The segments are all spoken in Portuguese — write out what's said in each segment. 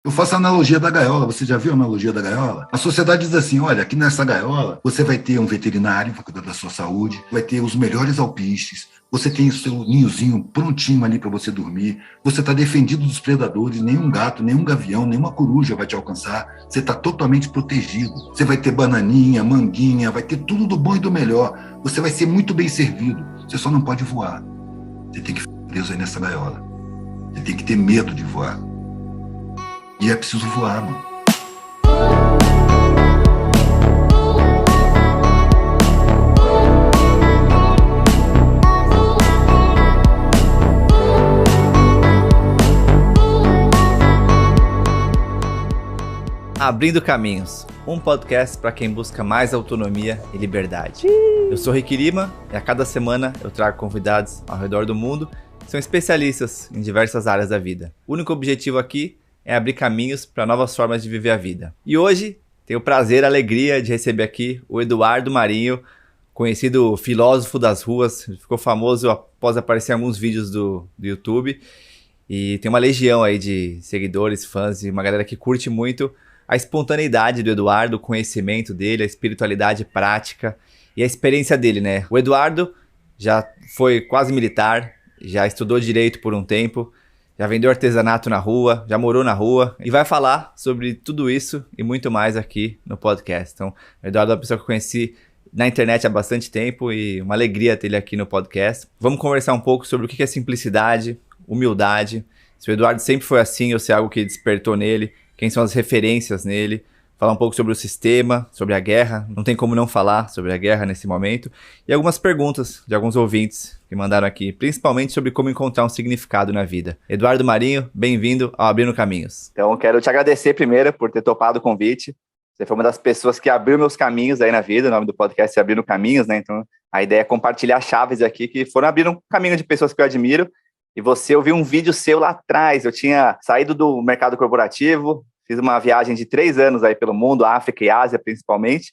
Eu faço a analogia da gaiola. Você já viu a analogia da gaiola? A sociedade diz assim, olha, aqui nessa gaiola você vai ter um veterinário para cuidar da sua saúde, vai ter os melhores alpistes, você tem o seu ninhozinho prontinho ali para você dormir, você está defendido dos predadores, nenhum gato, nenhum gavião, nenhuma coruja vai te alcançar, você está totalmente protegido. Você vai ter bananinha, manguinha, vai ter tudo do bom e do melhor. Você vai ser muito bem servido. Você só não pode voar. Você tem que ficar preso aí nessa gaiola. Você tem que ter medo de voar. E é preciso voar, mano. Abrindo Caminhos, um podcast para quem busca mais autonomia e liberdade. Eu sou Rick Lima e a cada semana eu trago convidados ao redor do mundo que são especialistas em diversas áreas da vida. O único objetivo aqui é abrir caminhos para novas formas de viver a vida. E hoje tenho o prazer e a alegria de receber aqui o Eduardo Marinho, conhecido filósofo das ruas, ficou famoso após aparecer em alguns vídeos do YouTube e tem uma legião aí de seguidores, fãs e uma galera que curte muito a espontaneidade do Eduardo, o conhecimento dele, a espiritualidade prática e a experiência dele, né? O Eduardo já foi quase militar, já estudou direito por um tempo, já vendeu artesanato na rua, já morou na rua e vai falar sobre tudo isso e muito mais aqui no podcast. Então, o Eduardo é uma pessoa que eu conheci na internet há bastante tempo e uma alegria ter ele aqui no podcast. Vamos conversar um pouco sobre o que é simplicidade, humildade, se o Eduardo sempre foi assim ou se é algo que despertou nele, quem são as referências nele, falar um pouco sobre o sistema, sobre a guerra, não tem como não falar sobre a guerra nesse momento, e algumas perguntas de alguns ouvintes que mandaram aqui, principalmente sobre como encontrar um significado na vida. Eduardo Marinho, bem-vindo ao Abrindo Caminhos. Então, quero te agradecer primeiro por ter topado o convite. Você foi uma das pessoas que abriu meus caminhos aí na vida, o nome do podcast é Abrindo Caminhos, né? Então, a ideia é compartilhar chaves aqui que foram abrindo um caminho de pessoas que eu admiro, e eu vi um vídeo seu lá atrás, eu tinha saído do mercado corporativo, fiz uma viagem de 3 anos aí pelo mundo, África e Ásia principalmente.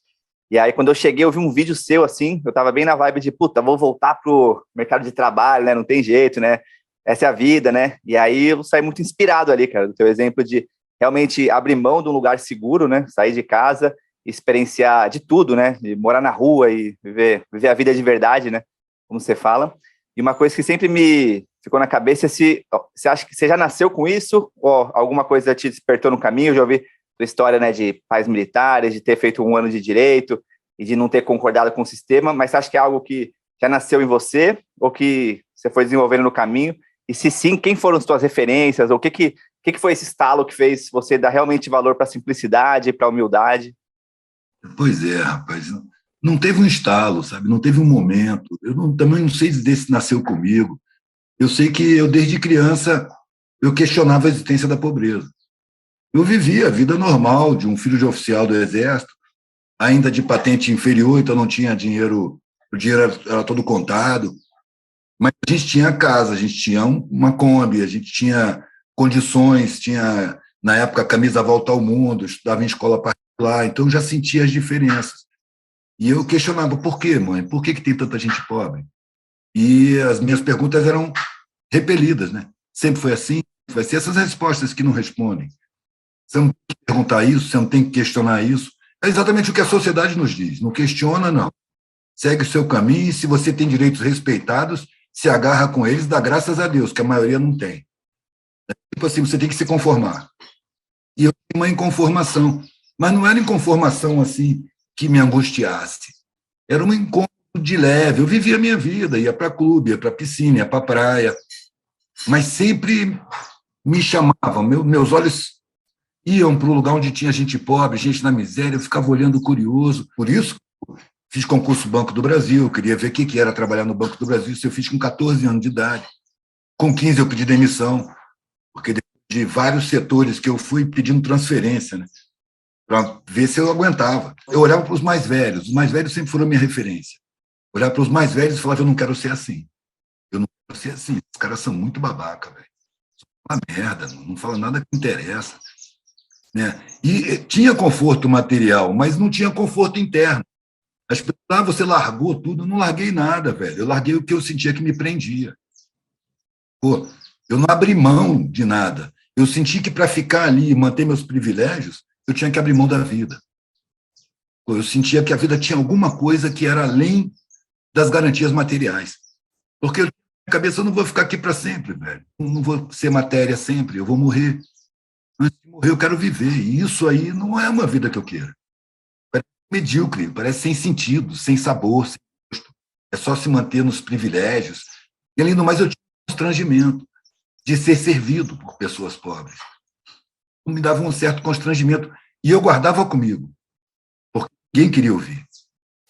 E aí, quando eu cheguei, eu vi um vídeo seu assim, eu tava bem na vibe de, vou voltar pro mercado de trabalho, né? Não tem jeito, né? Essa é a vida, né? E aí eu saí muito inspirado ali, cara, do teu exemplo de realmente abrir mão de um lugar seguro, né? Sair de casa, experienciar de tudo, né? De morar na rua e viver a vida de verdade, né? Como você fala. E uma coisa que sempre me ficou na cabeça é se você acha que você já nasceu com isso ou alguma coisa te despertou no caminho. Eu já ouvi tua história, né, de pais militares, de ter feito 1 ano de direito e de não ter concordado com o sistema, mas você acha que é algo que já nasceu em você ou que você foi desenvolvendo no caminho? E se sim, quem foram as tuas referências? Ou o que foi esse estalo que fez você dar realmente valor para a simplicidade, para a humildade? Pois é, rapaz. Não teve um estalo, sabe? Não teve um momento. Também não sei dizer se nasceu comigo. Eu sei que eu, desde criança, eu questionava a existência da pobreza. Eu vivia a vida normal de um filho de oficial do Exército, ainda de patente inferior, então não tinha dinheiro, o dinheiro era todo contado, mas a gente tinha casa, a gente tinha uma Kombi, a gente tinha condições, tinha, na época, a camisa Volta ao Mundo, estudava em escola particular, então eu já sentia as diferenças. E eu questionava, por quê, mãe? Por que tem tanta gente pobre? E as minhas perguntas eram repelidas, né? Sempre foi assim, vai ser essas respostas que não respondem. Você não tem que perguntar isso, você não tem que questionar isso. É exatamente o que a sociedade nos diz. Não questiona, não. Segue o seu caminho e, se você tem direitos respeitados, se agarra com eles, dá graças a Deus, que a maioria não tem. Tipo assim, você tem que se conformar. E eu tinha uma inconformação. Mas não era inconformação assim que me angustiasse. Era um encontro de leve. Eu vivia a minha vida, ia para clube, ia para piscina, ia para praia, mas sempre me chamavam. Meus olhos iam para o lugar onde tinha gente pobre, gente na miséria, eu ficava olhando curioso. Por isso, fiz concurso Banco do Brasil, queria ver o que era trabalhar no Banco do Brasil. Isso eu fiz com 14 anos de idade. Com 15 eu pedi demissão, porque de vários setores que eu fui pedindo transferência, né, para ver se eu aguentava. Eu olhava para os mais velhos sempre foram minha referência. Olhava para os mais velhos e falava, eu não quero ser assim. Eu não quero ser assim. Os caras são muito babaca, velho. Uma merda, não fala nada que interessa. Né? E tinha conforto material, mas não tinha conforto interno. As pessoas, você largou tudo. Eu não larguei nada, velho. Eu larguei o que eu sentia que me prendia. Pô, eu não abri mão de nada. Eu senti que para ficar ali e manter meus privilégios, eu tinha que abrir mão da vida. Eu sentia que a vida tinha alguma coisa que era além das garantias materiais. Porque na minha cabeça eu não vou ficar aqui para sempre, velho. Eu não vou ser matéria sempre, eu vou morrer. Antes de morrer, eu quero viver. E isso aí não é uma vida que eu quero. Parece medíocre, parece sem sentido, sem sabor, sem gosto. É só se manter nos privilégios. E, além do mais, eu tinha um constrangimento de ser servido por pessoas pobres. Me dava um certo constrangimento. E eu guardava comigo, porque ninguém queria ouvir.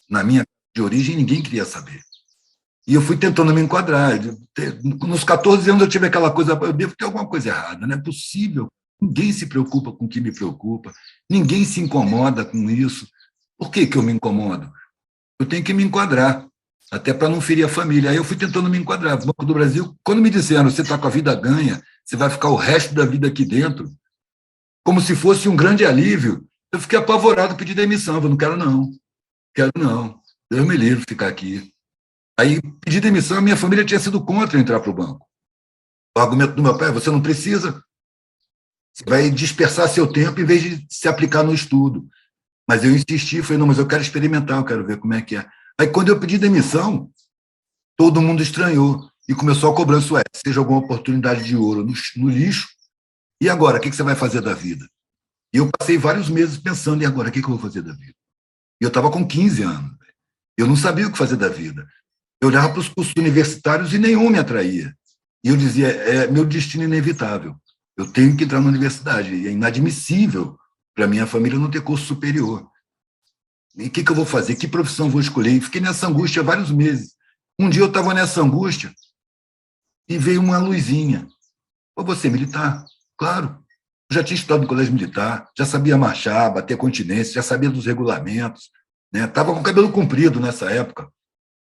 Na minha de origem, ninguém queria saber. E eu fui tentando me enquadrar. Nos 14 anos eu tive aquela coisa, eu devo ter alguma coisa errada, não é possível. Ninguém se preocupa com o que me preocupa, ninguém se incomoda com isso. Por que eu me incomodo? Eu tenho que me enquadrar, até para não ferir a família. Aí eu fui tentando me enquadrar. No Banco do Brasil, quando me disseram, você está com a vida ganha, você vai ficar o resto da vida aqui dentro, como se fosse um grande alívio, eu fiquei apavorado, pedi demissão. Eu não quero não, quero não. Deus me livre de ficar aqui. Aí pedi demissão, a minha família tinha sido contra entrar para o banco. O argumento do meu pai, você não precisa, você vai dispersar seu tempo em vez de se aplicar no estudo. Mas eu insisti, falei, não, mas eu quero experimentar, eu quero ver como é que é. Aí quando eu pedi demissão, todo mundo estranhou e começou a cobrança, seja alguma oportunidade de ouro no lixo, e agora, o que você vai fazer da vida? E eu passei vários meses pensando, e agora, o que eu vou fazer da vida? E eu estava com 15 anos, eu não sabia o que fazer da vida. Eu olhava para os cursos universitários e nenhum me atraía. E eu dizia, é meu destino inevitável. Eu tenho que entrar na universidade. E é inadmissível para a minha família não ter curso superior. E o que eu vou fazer? Que profissão vou escolher? E fiquei nessa angústia vários meses. Um dia eu estava nessa angústia e veio uma luzinha. Você militar? Claro. Eu já tinha estudado no colégio militar, já sabia marchar, bater continência, já sabia dos regulamentos. Estava com o cabelo comprido nessa época.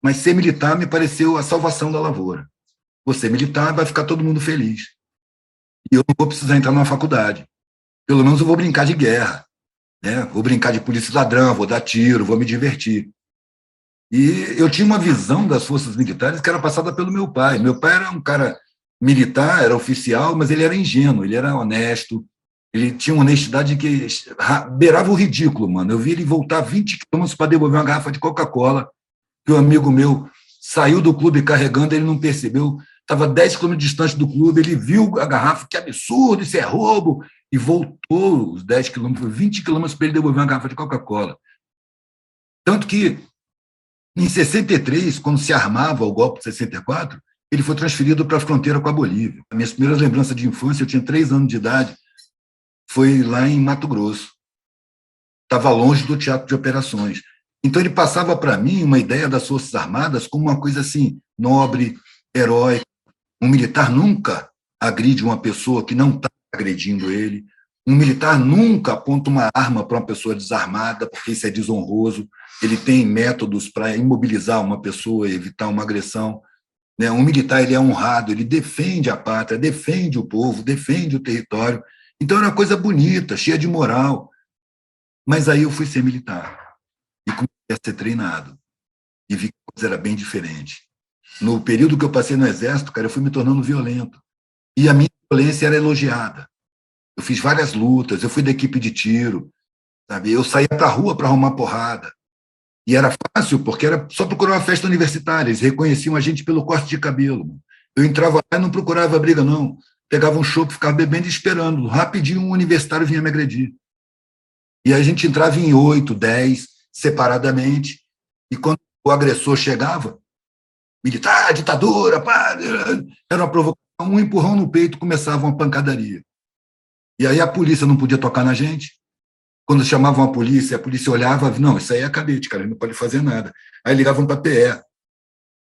Mas ser militar me pareceu a salvação da lavoura. Você militar, vai ficar todo mundo feliz. E eu não vou precisar entrar numa faculdade. Pelo menos eu vou brincar de guerra. Vou brincar de polícia e ladrão, vou dar tiro, vou me divertir. E eu tinha uma visão das forças militares que era passada pelo meu pai. Meu pai era um cara militar, era oficial, mas ele era ingênuo, ele era honesto, ele tinha uma honestidade que beirava o ridículo, mano. Eu vi ele voltar 20 quilômetros para devolver uma garrafa de Coca-Cola, que um amigo meu saiu do clube carregando, ele não percebeu, estava 10 quilômetros distante do clube, ele viu a garrafa, que absurdo, isso é roubo, e voltou os 10 quilômetros, 20 quilômetros para ele devolver uma garrafa de Coca-Cola. Tanto que, em 63, quando se armava o golpe de 64, ele foi transferido para a fronteira com a Bolívia. As minhas primeiras lembranças de infância, eu tinha 3 anos de idade, foi lá em Mato Grosso. Estava longe do teatro de operações. Então, ele passava para mim uma ideia das Forças Armadas como uma coisa assim, nobre, heróica. Um militar nunca agride uma pessoa que não está agredindo ele. Um militar nunca aponta uma arma para uma pessoa desarmada, porque isso é desonroso. Ele tem métodos para imobilizar uma pessoa e evitar uma agressão. Um militar, ele é honrado, ele defende a pátria, defende o povo, defende o território. Então, era uma coisa bonita, cheia de moral. Mas aí eu fui ser militar e comecei a ser treinado. E vi que a coisa era bem diferente. No período que eu passei no Exército, cara, eu fui me tornando violento. E a minha violência era elogiada. Eu fiz várias lutas, eu fui da equipe de tiro, sabe? Eu saía para a rua para arrumar porrada. E era fácil, porque era só procurar uma festa universitária. Eles reconheciam a gente pelo corte de cabelo. Eu entrava lá e não procurava briga, não. Pegava um chopp, ficava bebendo e esperando. Rapidinho, um universitário vinha me agredir. E a gente entrava em 8, 10, separadamente. E quando o agressor chegava, militar, ditadura, pá, era uma provocação, um empurrão no peito, começava uma pancadaria. E aí a polícia não podia tocar na gente. Quando chamavam a polícia olhava, não, isso aí é cadete, cara, não pode fazer nada. Aí ligavam para a PE,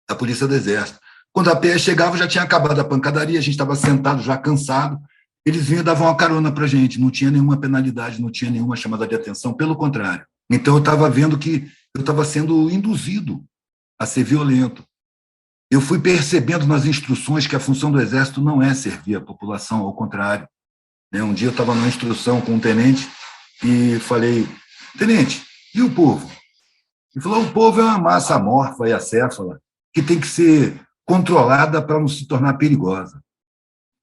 a Polícia do Exército. Quando a PE chegava, já tinha acabado a pancadaria, a gente estava sentado, já cansado, eles vinham e davam uma carona para a gente, não tinha nenhuma penalidade, não tinha nenhuma chamada de atenção, pelo contrário. Então eu estava vendo que eu estava sendo induzido a ser violento. Eu fui percebendo nas instruções que a função do Exército não é servir a população, ao contrário. Um dia eu estava numa instrução com um tenente e falei, tenente, e o povo? Ele falou, o povo é uma massa amorfa e acéfala que tem que ser controlada para não se tornar perigosa.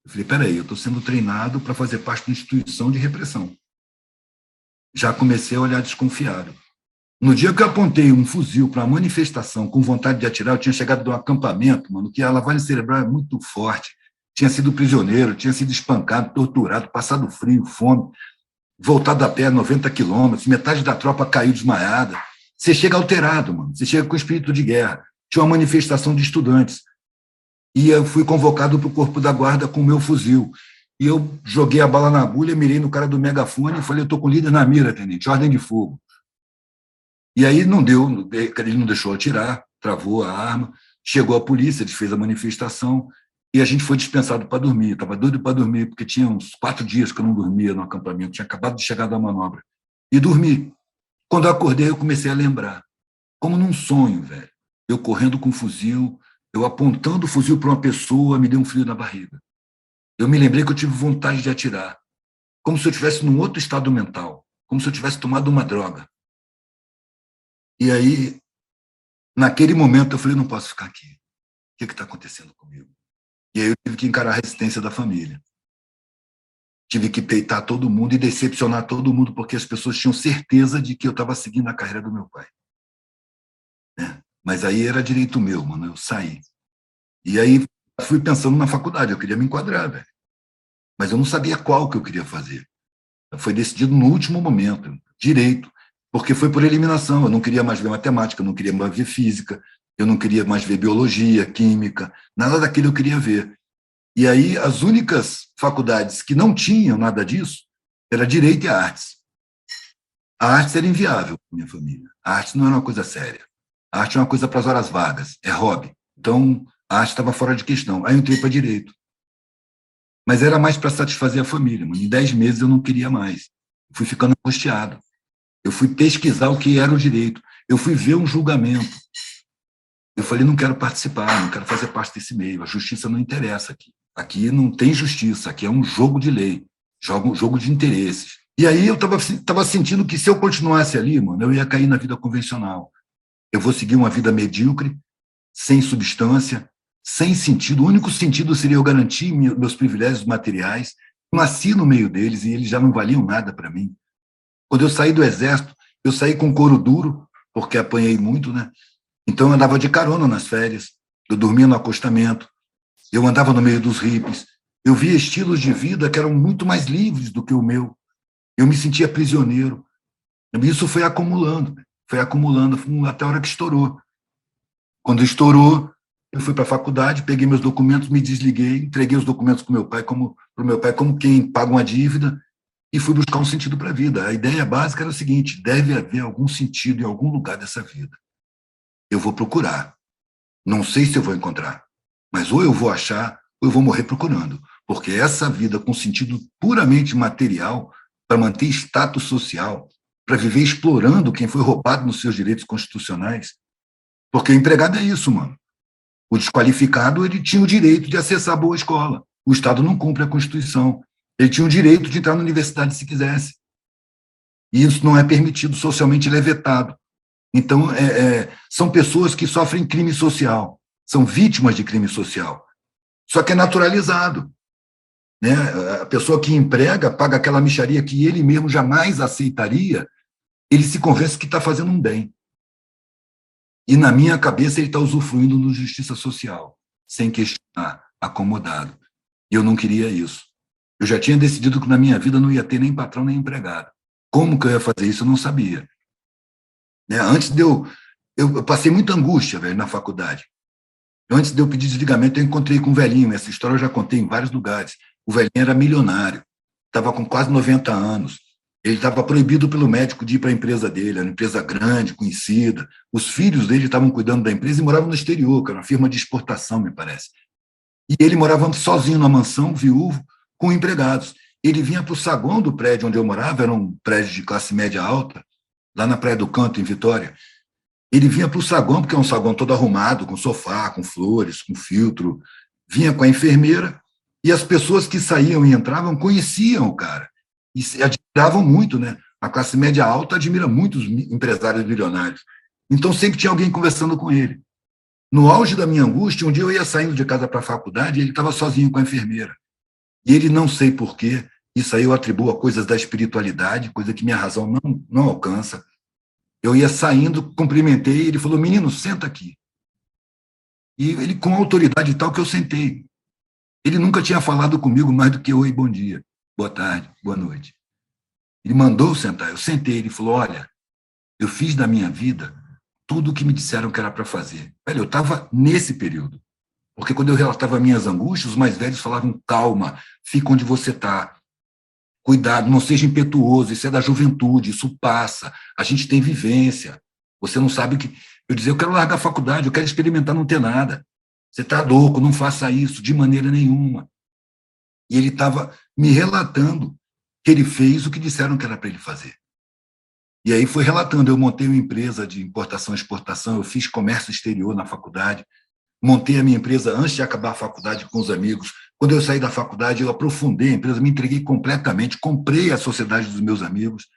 Eu falei, peraí, eu estou sendo treinado para fazer parte de uma instituição de repressão. Já comecei a olhar desconfiado. No dia que eu apontei um fuzil para uma manifestação com vontade de atirar, eu tinha chegado de um acampamento, mano, que a lavagem cerebral é muito forte. Tinha sido prisioneiro, tinha sido espancado, torturado, passado frio, fome, voltado a pé 90 quilômetros, metade da tropa caiu desmaiada. Você chega alterado, mano. Você chega com espírito de guerra. Tinha uma manifestação de estudantes. E eu fui convocado para o corpo da guarda com o meu fuzil. E eu joguei a bala na agulha, mirei no cara do megafone e falei, eu estou com o líder na mira, tenente, ordem de fogo. E aí não deu, ele não deixou atirar, travou a arma, chegou a polícia, desfez a manifestação e a gente foi dispensado para dormir. Estava doido para dormir, porque tinha uns 4 dias que eu não dormia no acampamento, tinha acabado de chegar da manobra. E dormi. Quando eu acordei, eu comecei a lembrar, como num sonho, velho. Eu correndo com um fuzil, eu apontando o fuzil para uma pessoa, me deu um frio na barriga. Eu me lembrei que eu tive vontade de atirar, como se eu estivesse num outro estado mental, como se eu tivesse tomado uma droga. E aí, naquele momento, eu falei, não posso ficar aqui. O que está acontecendo comigo? E aí eu tive que encarar a resistência da família. Tive que peitar todo mundo e decepcionar todo mundo, porque as pessoas tinham certeza de que eu estava seguindo a carreira do meu pai. Mas aí era direito meu, mano, eu saí. E aí fui pensando na faculdade, eu queria me enquadrar, velho. Mas eu não sabia qual que eu queria fazer. Foi decidido no último momento, direito, porque foi por eliminação. Eu não queria mais ver matemática, eu não queria mais ver física, eu não queria mais ver biologia, química, nada daquilo eu queria ver. E aí as únicas faculdades que não tinham nada disso era direito e artes. A artes era inviável para minha família. A arte não era uma coisa séria. A arte é uma coisa para as horas vagas, é hobby. Então, a arte estava fora de questão. Aí eu entrei para direito. Mas era mais para satisfazer a família. Mano. Em 10 meses eu não queria mais. Eu fui ficando angustiado. Eu fui pesquisar o que era o direito. Eu fui ver um julgamento. Eu falei, não quero participar, não quero fazer parte desse meio. A justiça não interessa aqui. Aqui não tem justiça, aqui é um jogo de lei, jogo de interesses. E aí eu estava sentindo que se eu continuasse ali, mano, eu ia cair na vida convencional. Eu vou seguir uma vida medíocre, sem substância, sem sentido. O único sentido seria eu garantir meus privilégios materiais. Eu nasci no meio deles e eles já não valiam nada para mim. Quando eu saí do exército, eu saí com couro duro, porque apanhei muito, né? Então eu andava de carona nas férias, eu dormia no acostamento, eu andava no meio dos hippies, eu via estilos de vida que eram muito mais livres do que o meu. Eu me sentia prisioneiro. E isso foi acumulando até a hora que estourou. Quando estourou, eu fui para a faculdade, peguei meus documentos, me desliguei, entreguei os documentos para o meu pai como quem paga uma dívida e fui buscar um sentido para a vida. A ideia básica era o seguinte, deve haver algum sentido em algum lugar dessa vida. Eu vou procurar. Não sei se eu vou encontrar, mas ou eu vou achar ou eu vou morrer procurando, porque essa vida com sentido puramente material, para manter status social, para viver explorando quem foi roubado nos seus direitos constitucionais, porque o empregado é isso, mano. O desqualificado, ele tinha o direito de acessar a boa escola. O Estado não cumpre a Constituição. Ele tinha o direito de entrar na universidade se quisesse. E isso não é permitido, socialmente ele é vetado. Então, são pessoas que sofrem crime social, são vítimas de crime social. Só que é naturalizado. Né? A pessoa que emprega paga aquela mixaria que ele mesmo jamais aceitaria, ele se convence que está fazendo um bem. E, na minha cabeça, ele está usufruindo de justiça social, sem questionar, acomodado. E eu não queria isso. Eu já tinha decidido que na minha vida não ia ter nem patrão nem empregado. Como que eu ia fazer isso, eu não sabia. Né? Antes de eu passei muita angústia, velho, na faculdade. Antes de eu pedir desligamento, eu encontrei com um velhinho. Essa história eu já contei em vários lugares. O velhinho era milionário, estava com quase 90 anos. Ele estava proibido pelo médico de ir para a empresa dele, era uma empresa grande, conhecida. Os filhos dele estavam cuidando da empresa e moravam no exterior, que era uma firma de exportação, me parece. E ele morava sozinho numa mansão, viúvo, com empregados. Ele vinha para o saguão do prédio onde eu morava, era um prédio de classe média alta, lá na Praia do Canto, em Vitória. Ele vinha para o saguão, porque é um saguão todo arrumado, com sofá, com flores, com filtro. Vinha com a enfermeira, e as pessoas que saíam e entravam conheciam o cara. E se admiravam muito, né? A classe média alta admira muito os empresários bilionários. Então, sempre tinha alguém conversando com ele. No auge da minha angústia, um dia eu ia saindo de casa para a faculdade e ele estava sozinho com a enfermeira. E ele, não sei porquê, isso aí eu atribuo a coisas da espiritualidade, coisa que minha razão não alcança. Eu ia saindo, cumprimentei, ele falou, menino, senta aqui. E ele, com autoridade tal, que eu sentei. Ele nunca tinha falado comigo mais do que oi, bom dia, boa tarde, boa noite. Ele mandou eu sentar, eu sentei, ele falou, olha, eu fiz da minha vida tudo o que me disseram que era para fazer. Velho, eu estava nesse período. Porque quando eu relatava minhas angústias, os mais velhos falavam, calma, fica onde você está. Cuidado, não seja impetuoso, isso é da juventude, isso passa. A gente tem vivência. Você não sabe o que... Eu dizia, eu quero largar a faculdade, eu quero experimentar não ter nada. Você está louco, não faça isso, de maneira nenhuma. E ele estava me relatando que ele fez o que disseram que era para ele fazer. E aí foi relatando, eu montei uma empresa de importação e exportação, eu fiz comércio exterior na faculdade, montei a minha empresa antes de acabar a faculdade com os amigos. Quando eu saí da faculdade, eu aprofundei a empresa, me entreguei completamente, comprei a sociedade dos meus amigos,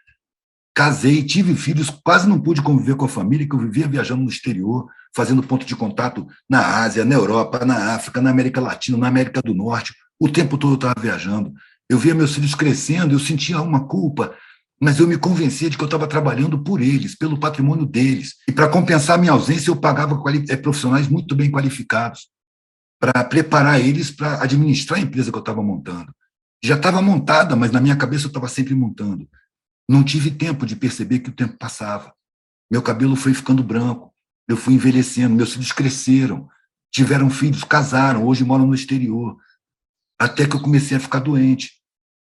casei, tive filhos, quase não pude conviver com a família, que eu vivia viajando no exterior, fazendo ponto de contato na Ásia, na Europa, na África, na América Latina, na América do Norte. O tempo todo eu estava viajando. Eu via meus filhos crescendo, eu sentia uma culpa, mas eu me convencia de que eu estava trabalhando por eles, pelo patrimônio deles. E para compensar a minha ausência, eu pagava profissionais muito bem qualificados para preparar eles para administrar a empresa que eu estava montando. Já estava montada, mas na minha cabeça eu estava sempre montando. Não tive tempo de perceber que o tempo passava. Meu cabelo foi ficando branco, eu fui envelhecendo, meus filhos cresceram, tiveram filhos, casaram, hoje moram no exterior, até que eu comecei a ficar doente.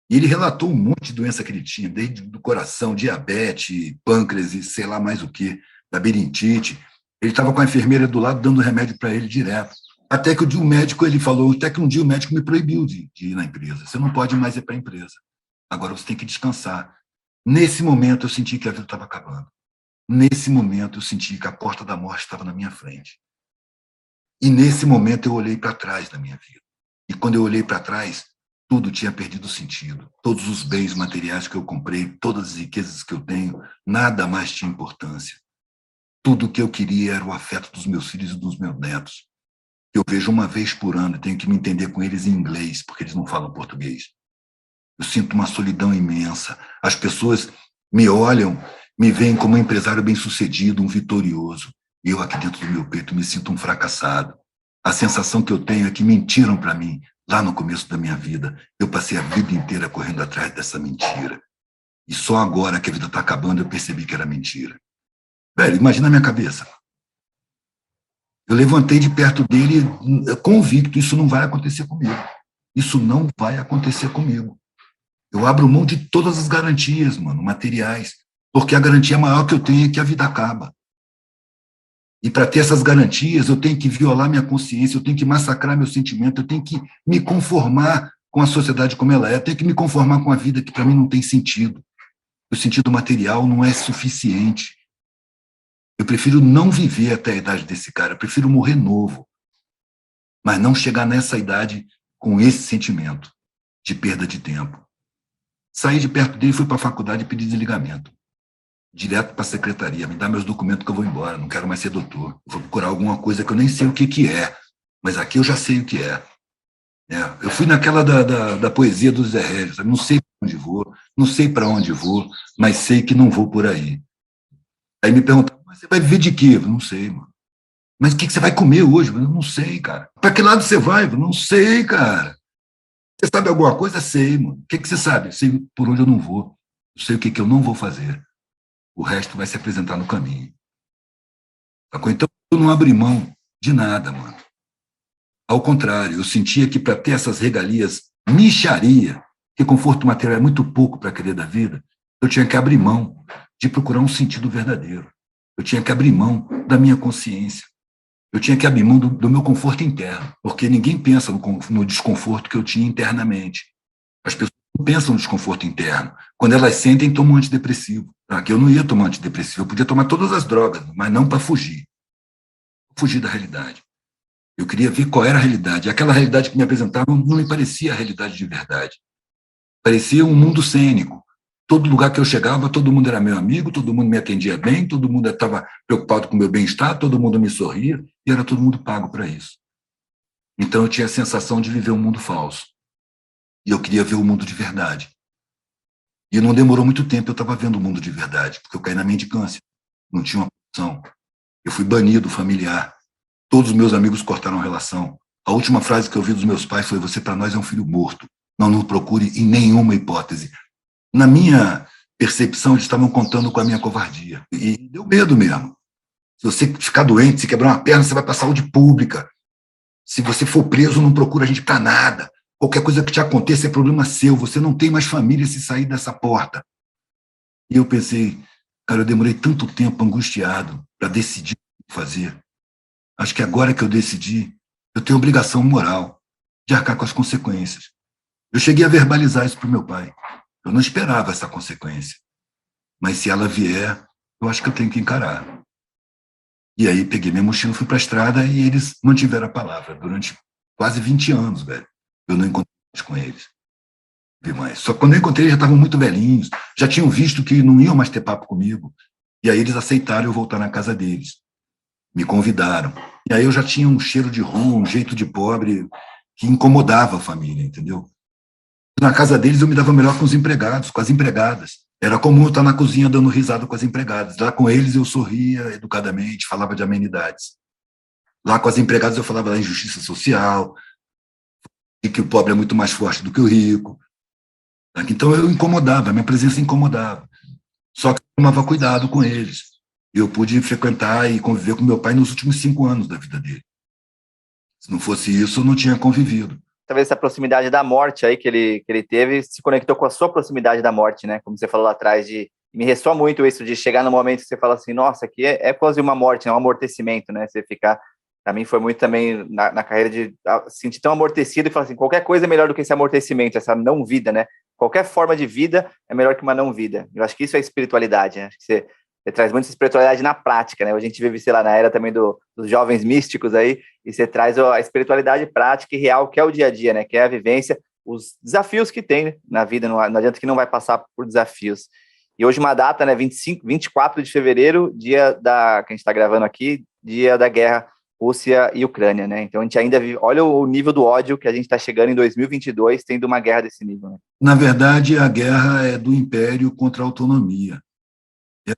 E ele relatou um monte de doença que ele tinha, desde do coração, diabetes, pâncreas e sei lá mais o que, labirintite. Ele estava com a enfermeira do lado dando remédio para ele direto. Até que o médico, ele falou, até que um dia o médico me proibiu de ir na empresa. Você não pode mais ir para a empresa. Agora você tem que descansar. Nesse momento eu senti que a vida estava acabando. Nesse momento eu senti que a porta da morte estava na minha frente. E nesse momento eu olhei para trás da minha vida. E quando eu olhei para trás, tudo tinha perdido sentido. Todos os bens materiais que eu comprei, todas as riquezas que eu tenho, nada mais tinha importância. Tudo o que eu queria era o afeto dos meus filhos e dos meus netos. Eu vejo uma vez por ano, tenho que me entender com eles em inglês, porque eles não falam português. Eu sinto uma solidão imensa. As pessoas me olham, me veem como um empresário bem-sucedido, um vitorioso. E eu aqui dentro do meu peito me sinto um fracassado. A sensação que eu tenho é que mentiram para mim lá no começo da minha vida. Eu passei a vida inteira correndo atrás dessa mentira. E só agora que a vida está acabando eu percebi que era mentira. Velho, imagina a minha cabeça. Eu levantei de perto dele convicto, isso não vai acontecer comigo. Isso não vai acontecer comigo. Eu abro mão de todas as garantias, mano, materiais, porque a garantia maior que eu tenho é que a vida acaba. E para ter essas garantias, eu tenho que violar minha consciência, eu tenho que massacrar meu sentimento, eu tenho que me conformar com a sociedade como ela é, eu tenho que me conformar com a vida que para mim não tem sentido. O sentido material não é suficiente. Eu prefiro não viver até a idade desse cara, eu prefiro morrer novo, mas não chegar nessa idade com esse sentimento de perda de tempo. Saí de perto dele, fui para a faculdade e pedi desligamento. Direto para a secretaria, me dá meus documentos que eu vou embora, não quero mais ser doutor. Vou procurar alguma coisa que eu nem sei o que é, mas aqui eu já sei o que é. Eu fui naquela da poesia do Zé Regis, não sei para onde vou, não sei para onde vou, mas sei que não vou por aí. Aí me perguntaram, mas você vai viver de quê? Eu não sei, mano. Mas o que você vai comer hoje? Eu não sei, cara. Para que lado você vai? Eu não sei, cara. Você sabe alguma coisa? Sei, mano. O que você sabe? Eu sei por onde eu não vou. Eu sei o que eu não vou fazer. O resto vai se apresentar no caminho. Então, eu não abri mão de nada, mano. Ao contrário, eu sentia que para ter essas regalias, mixaria, que conforto material é muito pouco para querer da vida, eu tinha que abrir mão de procurar um sentido verdadeiro. Eu tinha que abrir mão da minha consciência. Eu tinha que abrir mão do meu conforto interno, porque ninguém pensa no desconforto que eu tinha internamente. As pessoas não pensam no desconforto interno. Quando elas sentem, tomam antidepressivo. Aqui eu não ia tomar antidepressivo, eu podia tomar todas as drogas, mas não para fugir. Fugir da realidade. Eu queria ver qual era a realidade. Aquela realidade que me apresentavam não me parecia a realidade de verdade. Parecia um mundo cênico. Todo lugar que eu chegava, todo mundo era meu amigo, todo mundo me atendia bem, todo mundo estava preocupado com o meu bem-estar, todo mundo me sorria, e era todo mundo pago para isso. Então eu tinha a sensação de viver um mundo falso. E eu queria ver o mundo de verdade. E não demorou muito tempo, eu estava vendo o mundo de verdade, porque eu caí na mendicância, não tinha uma opção. Eu fui banido familiar. Todos os meus amigos cortaram a relação. A última frase que eu ouvi dos meus pais foi: você para nós é um filho morto. Não nos procure em nenhuma hipótese. Na minha percepção, eles estavam contando com a minha covardia. E deu medo mesmo. Se você ficar doente, se quebrar uma perna, você vai para a saúde pública. Se você for preso, não procura a gente para nada. Qualquer coisa que te aconteça é problema seu. Você não tem mais família se sair dessa porta. E eu pensei, cara, eu demorei tanto tempo angustiado para decidir o que fazer. Acho que agora que eu decidi, eu tenho obrigação moral de arcar com as consequências. Eu cheguei a verbalizar isso para o meu pai. Eu não esperava essa consequência. Mas se ela vier, eu acho que eu tenho que encarar. E aí peguei minha mochila, fui para a estrada e eles mantiveram a palavra. Durante quase 20 anos, velho, eu não encontrei mais com eles. Mais. Só que quando eu encontrei, já estavam muito velhinhos, já tinham visto que não iam mais ter papo comigo. E aí eles aceitaram eu voltar na casa deles. Me convidaram. E aí eu já tinha um cheiro de rua, um jeito de pobre que incomodava a família, entendeu? Na casa deles eu me dava melhor com os empregados, com as empregadas. Era comum eu estar na cozinha dando risada com as empregadas. Lá com eles eu sorria educadamente, falava de amenidades. Lá com as empregadas eu falava da injustiça social, e que o pobre é muito mais forte do que o rico. Então eu incomodava, a minha presença incomodava. Só que eu tomava cuidado com eles. Eu pude frequentar e conviver com meu pai nos últimos 5 anos da vida dele. Se não fosse isso, eu não tinha convivido. Talvez essa proximidade da morte aí que ele teve se conectou com a sua proximidade da morte, né? Como você falou lá atrás, me ressoa muito isso de chegar no momento que você fala assim, nossa, aqui é quase uma morte, né? Um amortecimento, né? Você ficar... Para mim foi muito também na carreira de sentir tão amortecido e falar assim, qualquer coisa é melhor do que esse amortecimento, essa não vida, né? Qualquer forma de vida é melhor que uma não vida. Eu acho que isso é espiritualidade, né? Acho que você traz muita espiritualidade na prática, né? Hoje a gente vive, sei lá, na era também dos jovens místicos aí, e você traz a espiritualidade prática e real, que é o dia a dia, né? Que é a vivência, os desafios que tem, né? Na vida, não adianta que não vai passar por desafios. E hoje uma data, né? 24 de fevereiro, dia que a gente está gravando aqui, dia da guerra Rússia e Ucrânia, né? Então a gente ainda vive, olha o nível do ódio que a gente está chegando em 2022, tendo uma guerra desse nível, né? Na verdade, a guerra é do império contra a autonomia. É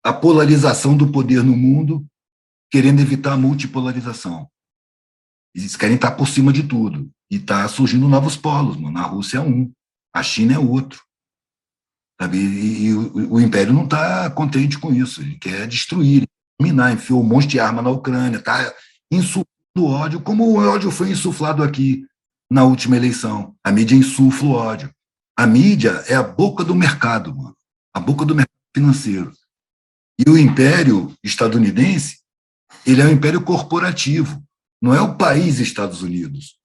a polarização do poder no mundo, querendo evitar a multipolarização. Eles querem estar por cima de tudo. E está surgindo novos polos, mano. A Rússia é um, a China é outro. Sabe? E o império não está contente com isso. Ele quer destruir, dominar, enfiou um monte de arma na Ucrânia, está insuflando ódio, como o ódio foi insuflado aqui na última eleição. A mídia insufla o ódio. A mídia é a boca do mercado, mano. A boca do mercado financeiro. E o império estadunidense, ele é um império corporativo. Não é o país Estados Unidos.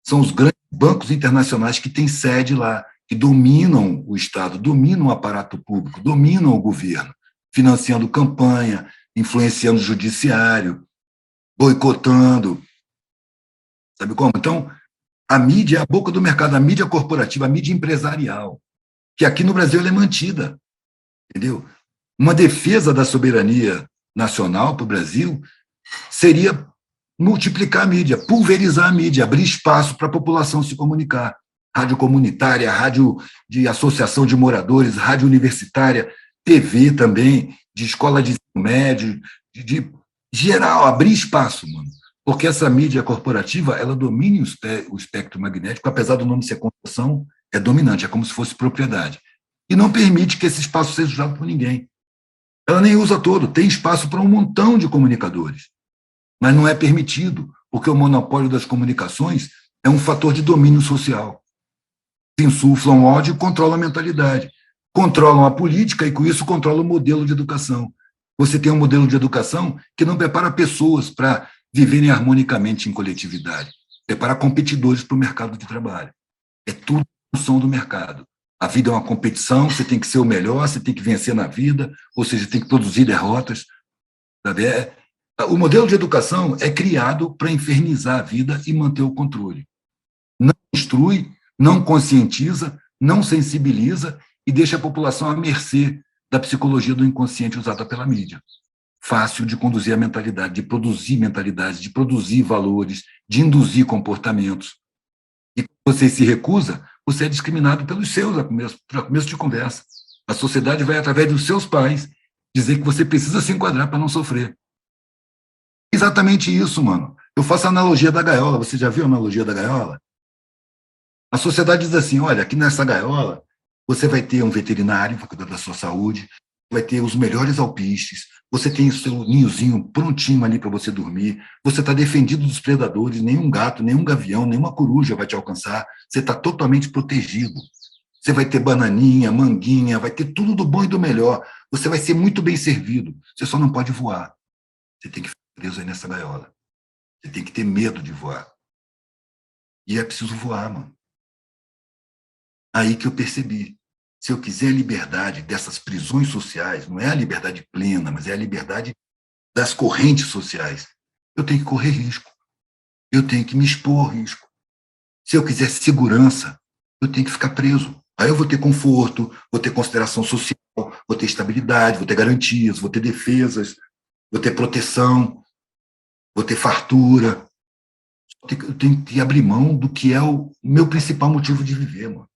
São os grandes bancos internacionais que têm sede lá, que dominam o Estado, dominam o aparato público, dominam o governo, financiando campanha, influenciando o judiciário, boicotando. Sabe como? Então, a mídia é a boca do mercado, a mídia corporativa, a mídia empresarial, que aqui no Brasil ela é mantida. Entendeu? Uma defesa da soberania nacional para o Brasil seria multiplicar a mídia, pulverizar a mídia, abrir espaço para a população se comunicar. Rádio comunitária, rádio de associação de moradores, rádio universitária, TV também, de escola de ensino médio, de geral, abrir espaço, mano. Porque essa mídia corporativa, ela domina o espectro magnético, apesar do nome ser concessão, é dominante, é como se fosse propriedade. E não permite que esse espaço seja usado por ninguém. Ela nem usa todo, tem espaço para um montão de comunicadores, mas não é permitido, porque o monopólio das comunicações é um fator de domínio social. Insuflam ódio e controlam a mentalidade. Controlam a política e, com isso, controlam o modelo de educação. Você tem um modelo de educação que não prepara pessoas para viverem harmonicamente em coletividade, prepara competidores para o mercado de trabalho. É tudo em função do mercado. A vida é uma competição, você tem que ser o melhor, você tem que vencer na vida, ou seja, tem que produzir derrotas. Sabe? O modelo de educação é criado para infernizar a vida e manter o controle. Não instrui, não conscientiza, não sensibiliza e deixa a população à mercê da psicologia do inconsciente usada pela mídia. Fácil de conduzir a mentalidade, de produzir mentalidades, de produzir valores, de induzir comportamentos. E quando você se recusa, você é discriminado pelos seus, para começo de conversa. A sociedade vai, através dos seus pais, dizer que você precisa se enquadrar para não sofrer. Exatamente isso, mano. Eu faço a analogia da gaiola. Você já viu a analogia da gaiola? A sociedade diz assim, olha, aqui nessa gaiola, você vai ter um veterinário para cuidar da sua saúde, vai ter os melhores alpistes, você tem o seu ninhozinho prontinho ali para você dormir, você está defendido dos predadores, nenhum gato, nenhum gavião, nenhuma coruja vai te alcançar, você está totalmente protegido. Você vai ter bananinha, manguinha, vai ter tudo do bom e do melhor. Você vai ser muito bem servido. Você só não pode voar. Você tem que ficar preso aí nessa gaiola. Você tem que ter medo de voar. E é preciso voar, mano. Aí que eu percebi. Se eu quiser a liberdade dessas prisões sociais, não é a liberdade plena, mas é a liberdade das correntes sociais, eu tenho que correr risco. Eu tenho que me expor ao risco. Se eu quiser segurança, eu tenho que ficar preso. Aí eu vou ter conforto, vou ter consideração social, vou ter estabilidade, vou ter garantias, vou ter defesas, vou ter proteção, vou ter fartura. Eu tenho que abrir mão do que é o meu principal motivo de viver, mano.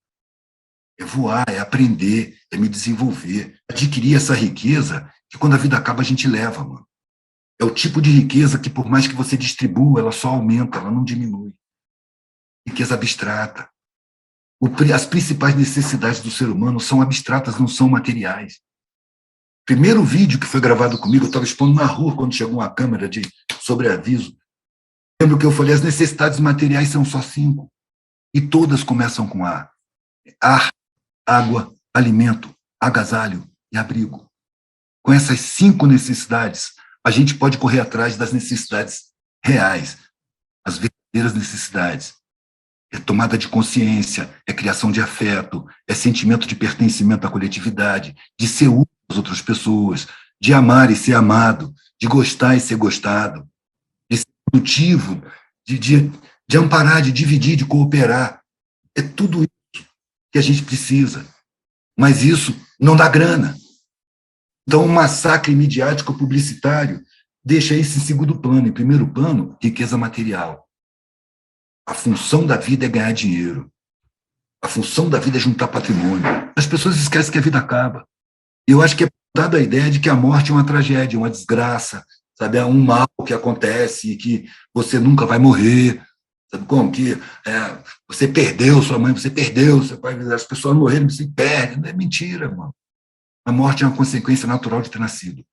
É voar, é aprender, é me desenvolver, adquirir essa riqueza que quando a vida acaba a gente leva, mano. É o tipo de riqueza que por mais que você distribua, ela só aumenta, ela não diminui. Riqueza abstrata. As principais necessidades do ser humano são abstratas, não são materiais. Primeiro vídeo que foi gravado comigo, eu estava expondo na rua quando chegou uma câmera de sobreaviso. Lembro que eu falei, as necessidades materiais são só 5. E todas começam com A. Ar, água, alimento, agasalho e abrigo. Com essas 5 necessidades, a gente pode correr atrás das necessidades reais, as verdadeiras necessidades. É tomada de consciência, é criação de afeto, é sentimento de pertencimento à coletividade, de ser útil às outras pessoas, de amar e ser amado, de gostar e ser gostado, de ser produtivo, de amparar, de dividir, de cooperar. É tudo isso que a gente precisa. Mas isso não dá grana. Então, o massacre midiático publicitário deixa isso em segundo plano. Em primeiro plano, riqueza material. A função da vida é ganhar dinheiro. A função da vida é juntar patrimônio. As pessoas esquecem que a vida acaba. E eu acho que é dada a ideia de que a morte é uma tragédia, uma desgraça, sabe? É um mal que acontece e que você nunca vai morrer. Sabe como? Que você perdeu sua mãe, você perdeu seu pai, as pessoas morreram, você perde. Não é mentira, mano. A morte é uma consequência natural de ter nascido.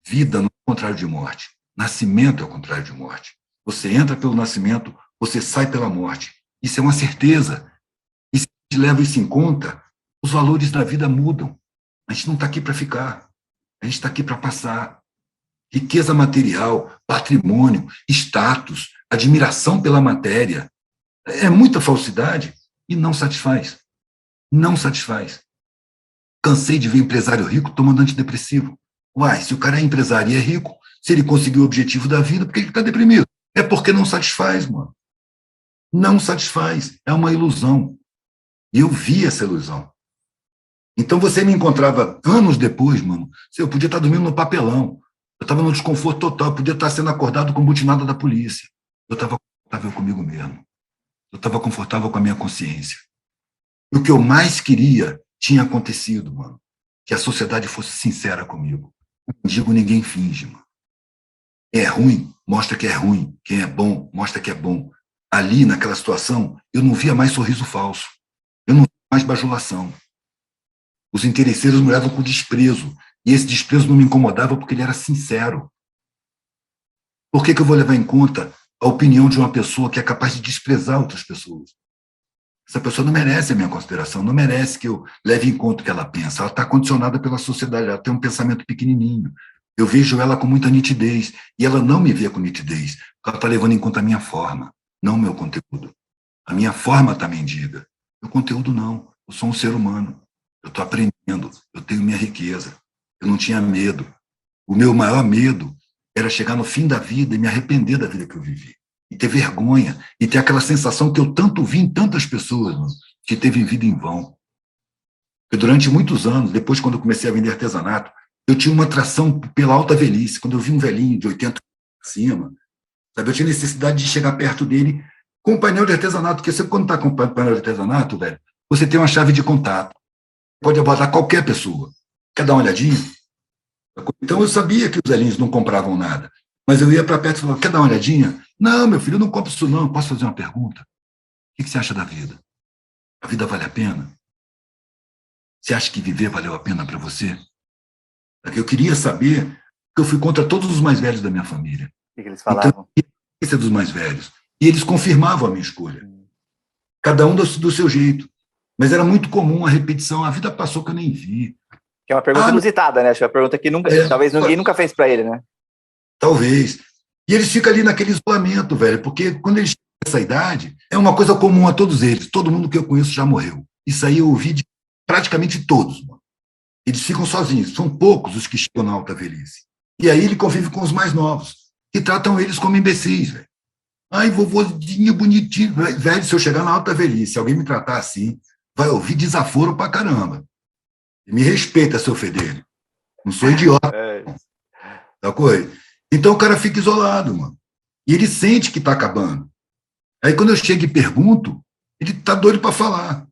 Vida não é o contrário de morte. Nascimento é o contrário de morte. Você entra pelo nascimento, você sai pela morte. Isso é uma certeza. E se a gente leva isso em conta, os valores da vida mudam. A gente não está aqui para ficar. A gente está aqui para passar. Riqueza material, patrimônio, status, admiração pela matéria. É muita falsidade e não satisfaz. Não satisfaz. Cansei de ver empresário rico tomando antidepressivo. Uai, se o cara é empresário e é rico, se ele conseguiu o objetivo da vida, por que ele está deprimido? É porque não satisfaz, mano. Não satisfaz. É uma ilusão. E eu vi essa ilusão. Então você me encontrava anos depois, mano. Eu podia estar dormindo no papelão. Eu estava no desconforto total. Eu podia estar sendo acordado com butinada da polícia. Eu estava confortável comigo mesmo. Eu estava confortável com a minha consciência. E o que eu mais queria tinha acontecido, mano. Que a sociedade fosse sincera comigo. Não digo ninguém finge, mano. Quem é ruim, mostra que é ruim. Quem é bom, mostra que é bom. Ali, naquela situação, eu não via mais sorriso falso. Eu não via mais bajulação. Os interesseiros me olhavam com desprezo. E esse desprezo não me incomodava porque ele era sincero. Por que eu vou levar em conta a opinião de uma pessoa que é capaz de desprezar outras pessoas? Essa pessoa não merece a minha consideração, não merece que eu leve em conta o que ela pensa. Ela está condicionada pela sociedade, ela tem um pensamento pequenininho. Eu vejo ela com muita nitidez, e ela não me vê com nitidez, porque ela está levando em conta a minha forma, não o meu conteúdo. A minha forma está mendiga. Meu conteúdo não. Eu sou um ser humano. Eu estou aprendendo, eu tenho minha riqueza. Eu não tinha medo. O meu maior medo era chegar no fim da vida e me arrepender da vida que eu vivi. E ter vergonha, e ter aquela sensação que eu tanto vi em tantas pessoas, mano, que teve vida em vão. Porque durante muitos anos, depois quando eu comecei a vender artesanato, eu tinha uma atração pela alta velhice. Quando eu vi um velhinho de 80 acima, sabe, eu tinha necessidade de chegar perto dele com o painel de artesanato, porque você, quando está com o painel de artesanato, velho, você tem uma chave de contato. Pode abordar qualquer pessoa. Quer dar uma olhadinha? Então, eu sabia que os velhinhos não compravam nada, mas eu ia para perto e falava, quer dar uma olhadinha? Não, meu filho, eu não compro isso não. Posso fazer uma pergunta? O que você acha da vida? A vida vale a pena? Você acha que viver valeu a pena para você? Eu queria saber, porque eu fui contra todos os mais velhos da minha família. O que eles falavam? Então, esse é dos mais velhos. E eles confirmavam a minha escolha. Cada um do seu jeito. Mas era muito comum a repetição. A vida passou que eu nem vi. Que é uma pergunta inusitada, né? Acho que é uma pergunta que talvez ninguém nunca fez para ele, né? Talvez. E eles ficam ali naquele isolamento, velho, porque quando eles chegam nessa idade, é uma coisa comum a todos eles. Todo mundo que eu conheço já morreu. Isso aí eu ouvi de praticamente todos, mano. Eles ficam sozinhos. São poucos os que chegam na alta velhice. E aí ele convive com os mais novos, que tratam eles como imbecis, velho. Ai, vovozinho bonitinho. Velho, se eu chegar na alta velhice, se alguém me tratar assim, vai ouvir desaforo pra caramba. Me respeita, seu fedelho. Não sou idiota. Tá coisa? Então o cara fica isolado, mano. E ele sente que tá acabando. Aí quando eu chego e pergunto, ele tá doido para falar.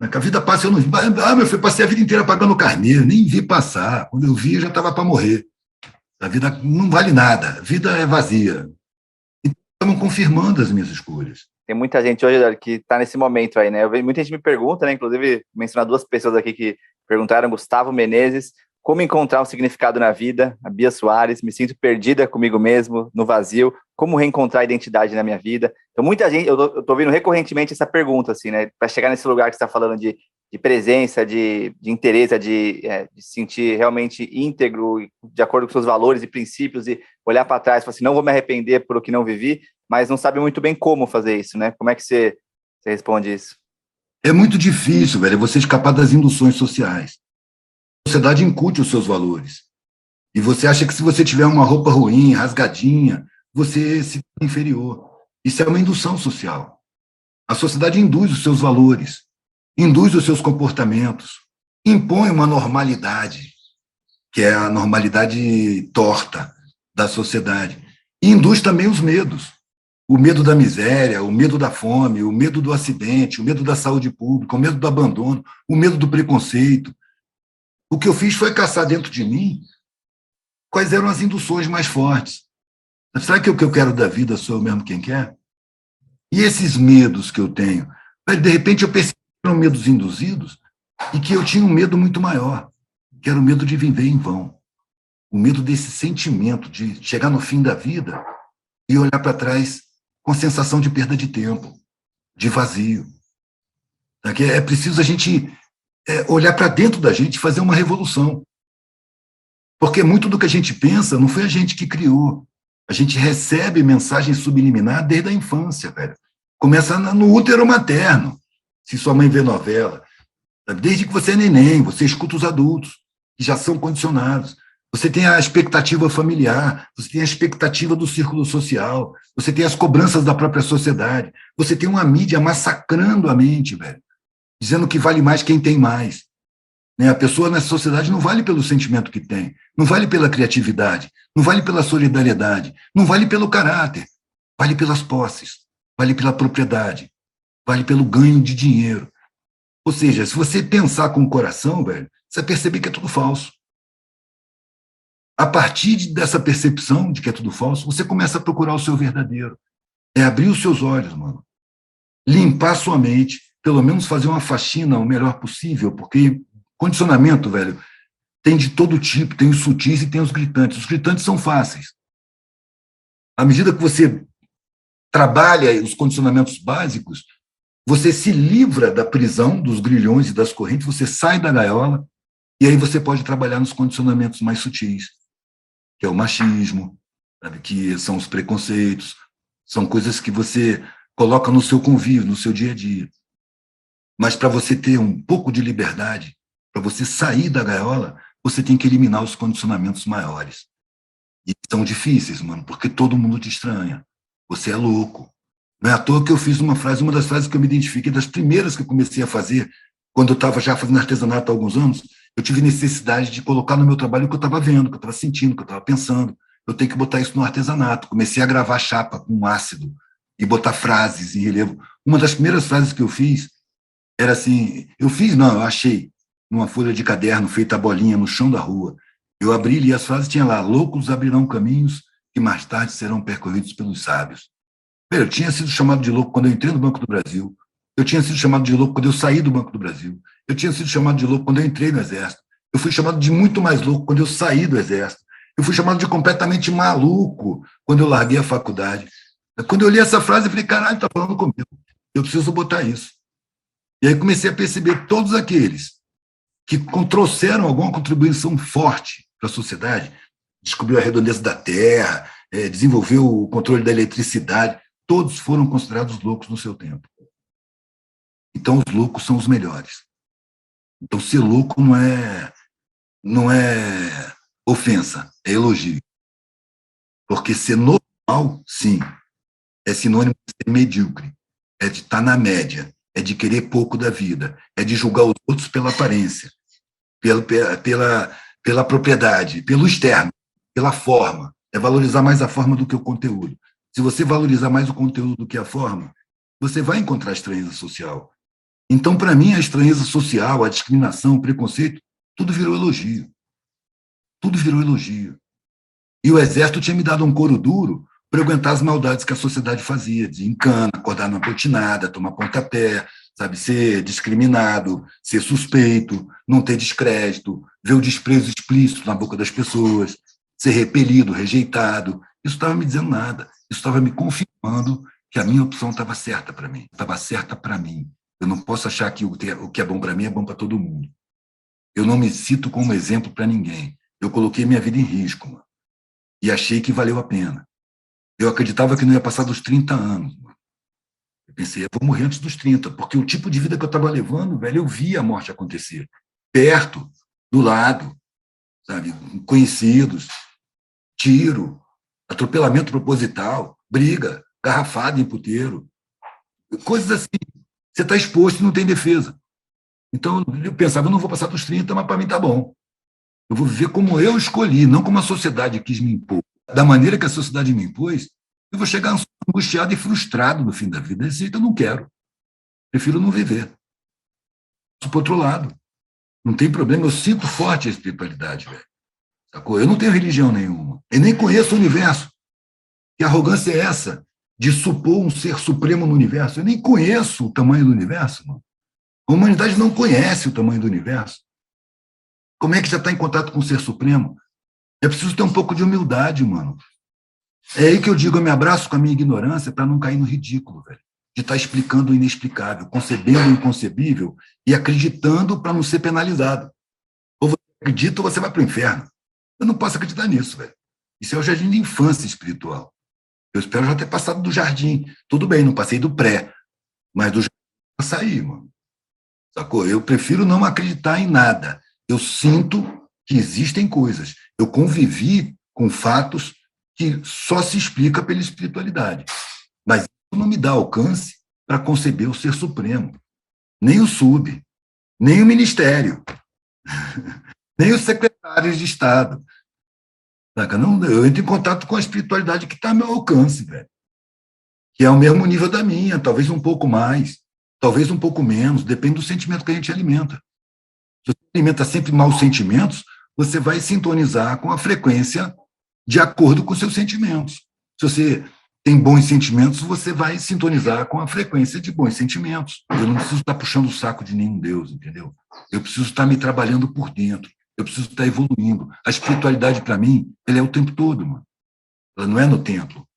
A vida passa, eu não vi. Meu filho, passei a vida inteira pagando carneiro, nem vi passar. Quando eu vi, eu já estava para morrer. A vida não vale nada, a vida é vazia. Então, estavam confirmando as minhas escolhas. Tem muita gente hoje que está nesse momento aí, né? Muita gente me pergunta, né? Inclusive, mencionar 2 pessoas aqui que perguntaram, Gustavo Menezes, como encontrar um significado na vida? A Bia Soares, me sinto perdida comigo mesmo, no vazio, como reencontrar a identidade na minha vida? Então, muita gente, eu tô ouvindo recorrentemente essa pergunta, assim, né? Para chegar nesse lugar que você está falando de presença, de interesse, de sentir realmente íntegro, de acordo com seus valores e princípios, e olhar para trás e falar assim, não vou me arrepender por o que não vivi, mas não sabe muito bem como fazer isso, né? Como é que você responde isso? É muito difícil, velho, você escapar das induções sociais. A sociedade incute os seus valores. E você acha que se você tiver uma roupa ruim, rasgadinha, você se torna inferior. Isso é uma indução social. A sociedade induz os seus valores, induz os seus comportamentos, impõe uma normalidade, que é a normalidade torta da sociedade, e induz também os medos. O medo da miséria, o medo da fome, o medo do acidente, o medo da saúde pública, o medo do abandono, o medo do preconceito. O que eu fiz foi caçar dentro de mim quais eram as induções mais fortes. Será que o que eu quero da vida sou eu mesmo quem quer? E esses medos que eu tenho? De repente eu percebi que eram medos induzidos e que eu tinha um medo muito maior, que era o medo de viver em vão. O medo desse sentimento de chegar no fim da vida e olhar para trás com sensação de perda de tempo, de vazio. É preciso a gente olhar para dentro da gente e fazer uma revolução. Porque muito do que a gente pensa não foi a gente que criou. A gente recebe mensagem subliminar desde a infância, velho. Começa no útero materno, se sua mãe vê novela. Desde que você é neném, você escuta os adultos, que já são condicionados. Você tem a expectativa familiar, você tem a expectativa do círculo social, você tem as cobranças da própria sociedade, você tem uma mídia massacrando a mente, velho, dizendo que vale mais quem tem mais. A pessoa nessa sociedade não vale pelo sentimento que tem, não vale pela criatividade, não vale pela solidariedade, não vale pelo caráter, vale pelas posses, vale pela propriedade, vale pelo ganho de dinheiro. Ou seja, se você pensar com o coração, velho, você vai perceber que é tudo falso. A partir dessa percepção de que é tudo falso, você começa a procurar o seu verdadeiro. É abrir os seus olhos, mano. Limpar sua mente, pelo menos fazer uma faxina o melhor possível, porque condicionamento, velho, tem de todo tipo, tem os sutis e tem os gritantes. Os gritantes são fáceis. À medida que você trabalha os condicionamentos básicos, você se livra da prisão, dos grilhões e das correntes, você sai da gaiola, e aí você pode trabalhar nos condicionamentos mais sutis, que é o machismo, sabe, que são os preconceitos, são coisas que você coloca no seu convívio, no seu dia a dia. Mas para você ter um pouco de liberdade, para você sair da gaiola, você tem que eliminar os condicionamentos maiores. E são difíceis, mano, porque todo mundo te estranha. Você é louco. Não é à toa que eu fiz uma das frases que eu me identifiquei, das primeiras que eu comecei a fazer, quando eu estava já fazendo artesanato há alguns anos, eu tive necessidade de colocar no meu trabalho o que eu estava vendo, o que eu estava sentindo, o que eu estava pensando. Eu tenho que botar isso no artesanato. Comecei a gravar chapa com ácido, e botar frases em relevo. Uma das primeiras frases que eu fiz era assim, eu achei, numa folha de caderno feita a bolinha no chão da rua. Eu abri e li as frases, tinha lá: loucos abrirão caminhos que mais tarde serão percorridos pelos sábios. Eu tinha sido chamado de louco quando eu entrei no Banco do Brasil. Eu tinha sido chamado de louco quando eu saí do Banco do Brasil. Eu tinha sido chamado de louco quando eu entrei no Exército. Eu fui chamado de muito mais louco quando eu saí do Exército. Eu fui chamado de completamente maluco quando eu larguei a faculdade. Quando eu li essa frase, eu falei: caralho, tá falando comigo. Eu preciso botar isso. E aí comecei a perceber todos aqueles que trouxeram alguma contribuição forte para a sociedade, descobriu a redondeza da Terra, desenvolveu o controle da eletricidade, todos foram considerados loucos no seu tempo. Então, os loucos são os melhores. Então, ser louco não é ofensa, é elogio. Porque ser normal, sim, é sinônimo de ser medíocre, é de estar na média, é de querer pouco da vida, é de julgar os outros pela aparência, pela propriedade, pelo externo, pela forma. É valorizar mais a forma do que o conteúdo. Se você valorizar mais o conteúdo do que a forma, você vai encontrar estranheza social. Então, para mim, a estranheza social, a discriminação, o preconceito, tudo virou elogio. Tudo virou elogio. E o Exército tinha me dado um couro duro para eu aguentar as maldades que a sociedade fazia, de encana, acordar numa botinada, tomar pontapé, sabe, ser discriminado, ser suspeito, não ter descrédito, ver o desprezo explícito na boca das pessoas, ser repelido, rejeitado. Isso estava me dizendo nada. Isso estava me confirmando que a minha opção estava certa para mim. Estava certa para mim. Eu não posso achar que o que é bom para mim é bom para todo mundo. Eu não me cito como exemplo para ninguém. Eu coloquei minha vida em risco, mano, e achei que valeu a pena. Eu acreditava que não ia passar dos 30 anos. Mano. Eu pensei, eu vou morrer antes dos 30, porque o tipo de vida que eu estava levando, velho, eu via a morte acontecer. Perto, do lado, sabe, conhecidos, tiro, atropelamento proposital, briga, garrafada em puteiro, coisas assim. Você está exposto e não tem defesa. Então, eu pensava, eu não vou passar dos 30, mas para mim tá bom. Eu vou viver como eu escolhi, não como a sociedade quis me impor. Da maneira que a sociedade me impôs, eu vou chegar angustiado e frustrado no fim da vida. Desse jeito eu não quero. Prefiro não viver. Para outro lado. Não tem problema, eu sinto forte a espiritualidade, velho. Sacou? Eu não tenho religião nenhuma. Eu nem conheço o universo. Que arrogância é essa de supor um ser supremo no universo? Eu nem conheço o tamanho do universo, mano. A humanidade não conhece o tamanho do universo. Como é que já está em contato com o ser supremo? É preciso ter um pouco de humildade, mano. É aí que eu digo, eu me abraço com a minha ignorância para não cair no ridículo, velho. De estar explicando o inexplicável, concebendo o inconcebível e acreditando para não ser penalizado. Ou você acredita ou você vai para o inferno. Eu não posso acreditar nisso, velho. Isso é o jardim de infância espiritual. Eu espero já ter passado do jardim. Tudo bem, não passei do pré, mas do jardim eu saí, mano. Sacou? Eu prefiro não acreditar em nada. Eu sinto que existem coisas. Eu convivi com fatos que só se explica pela espiritualidade. Mas isso não me dá alcance para conceber o ser supremo. Nem o sub, nem o ministério, nem os secretários de Estado. Saca? Não, eu entro em contato com a espiritualidade que está ao meu alcance, velho. Que é ao mesmo nível da minha, talvez um pouco mais, talvez um pouco menos, depende do sentimento que a gente alimenta. Se você alimenta sempre maus sentimentos, você vai sintonizar com a frequência de acordo com seus sentimentos. Se você tem bons sentimentos, você vai sintonizar com a frequência de bons sentimentos. Eu não preciso estar puxando o saco de nenhum Deus, entendeu? Eu preciso estar me trabalhando por dentro. Eu preciso estar evoluindo. A espiritualidade, para mim, ela é o tempo todo, mano. Ela não é no templo.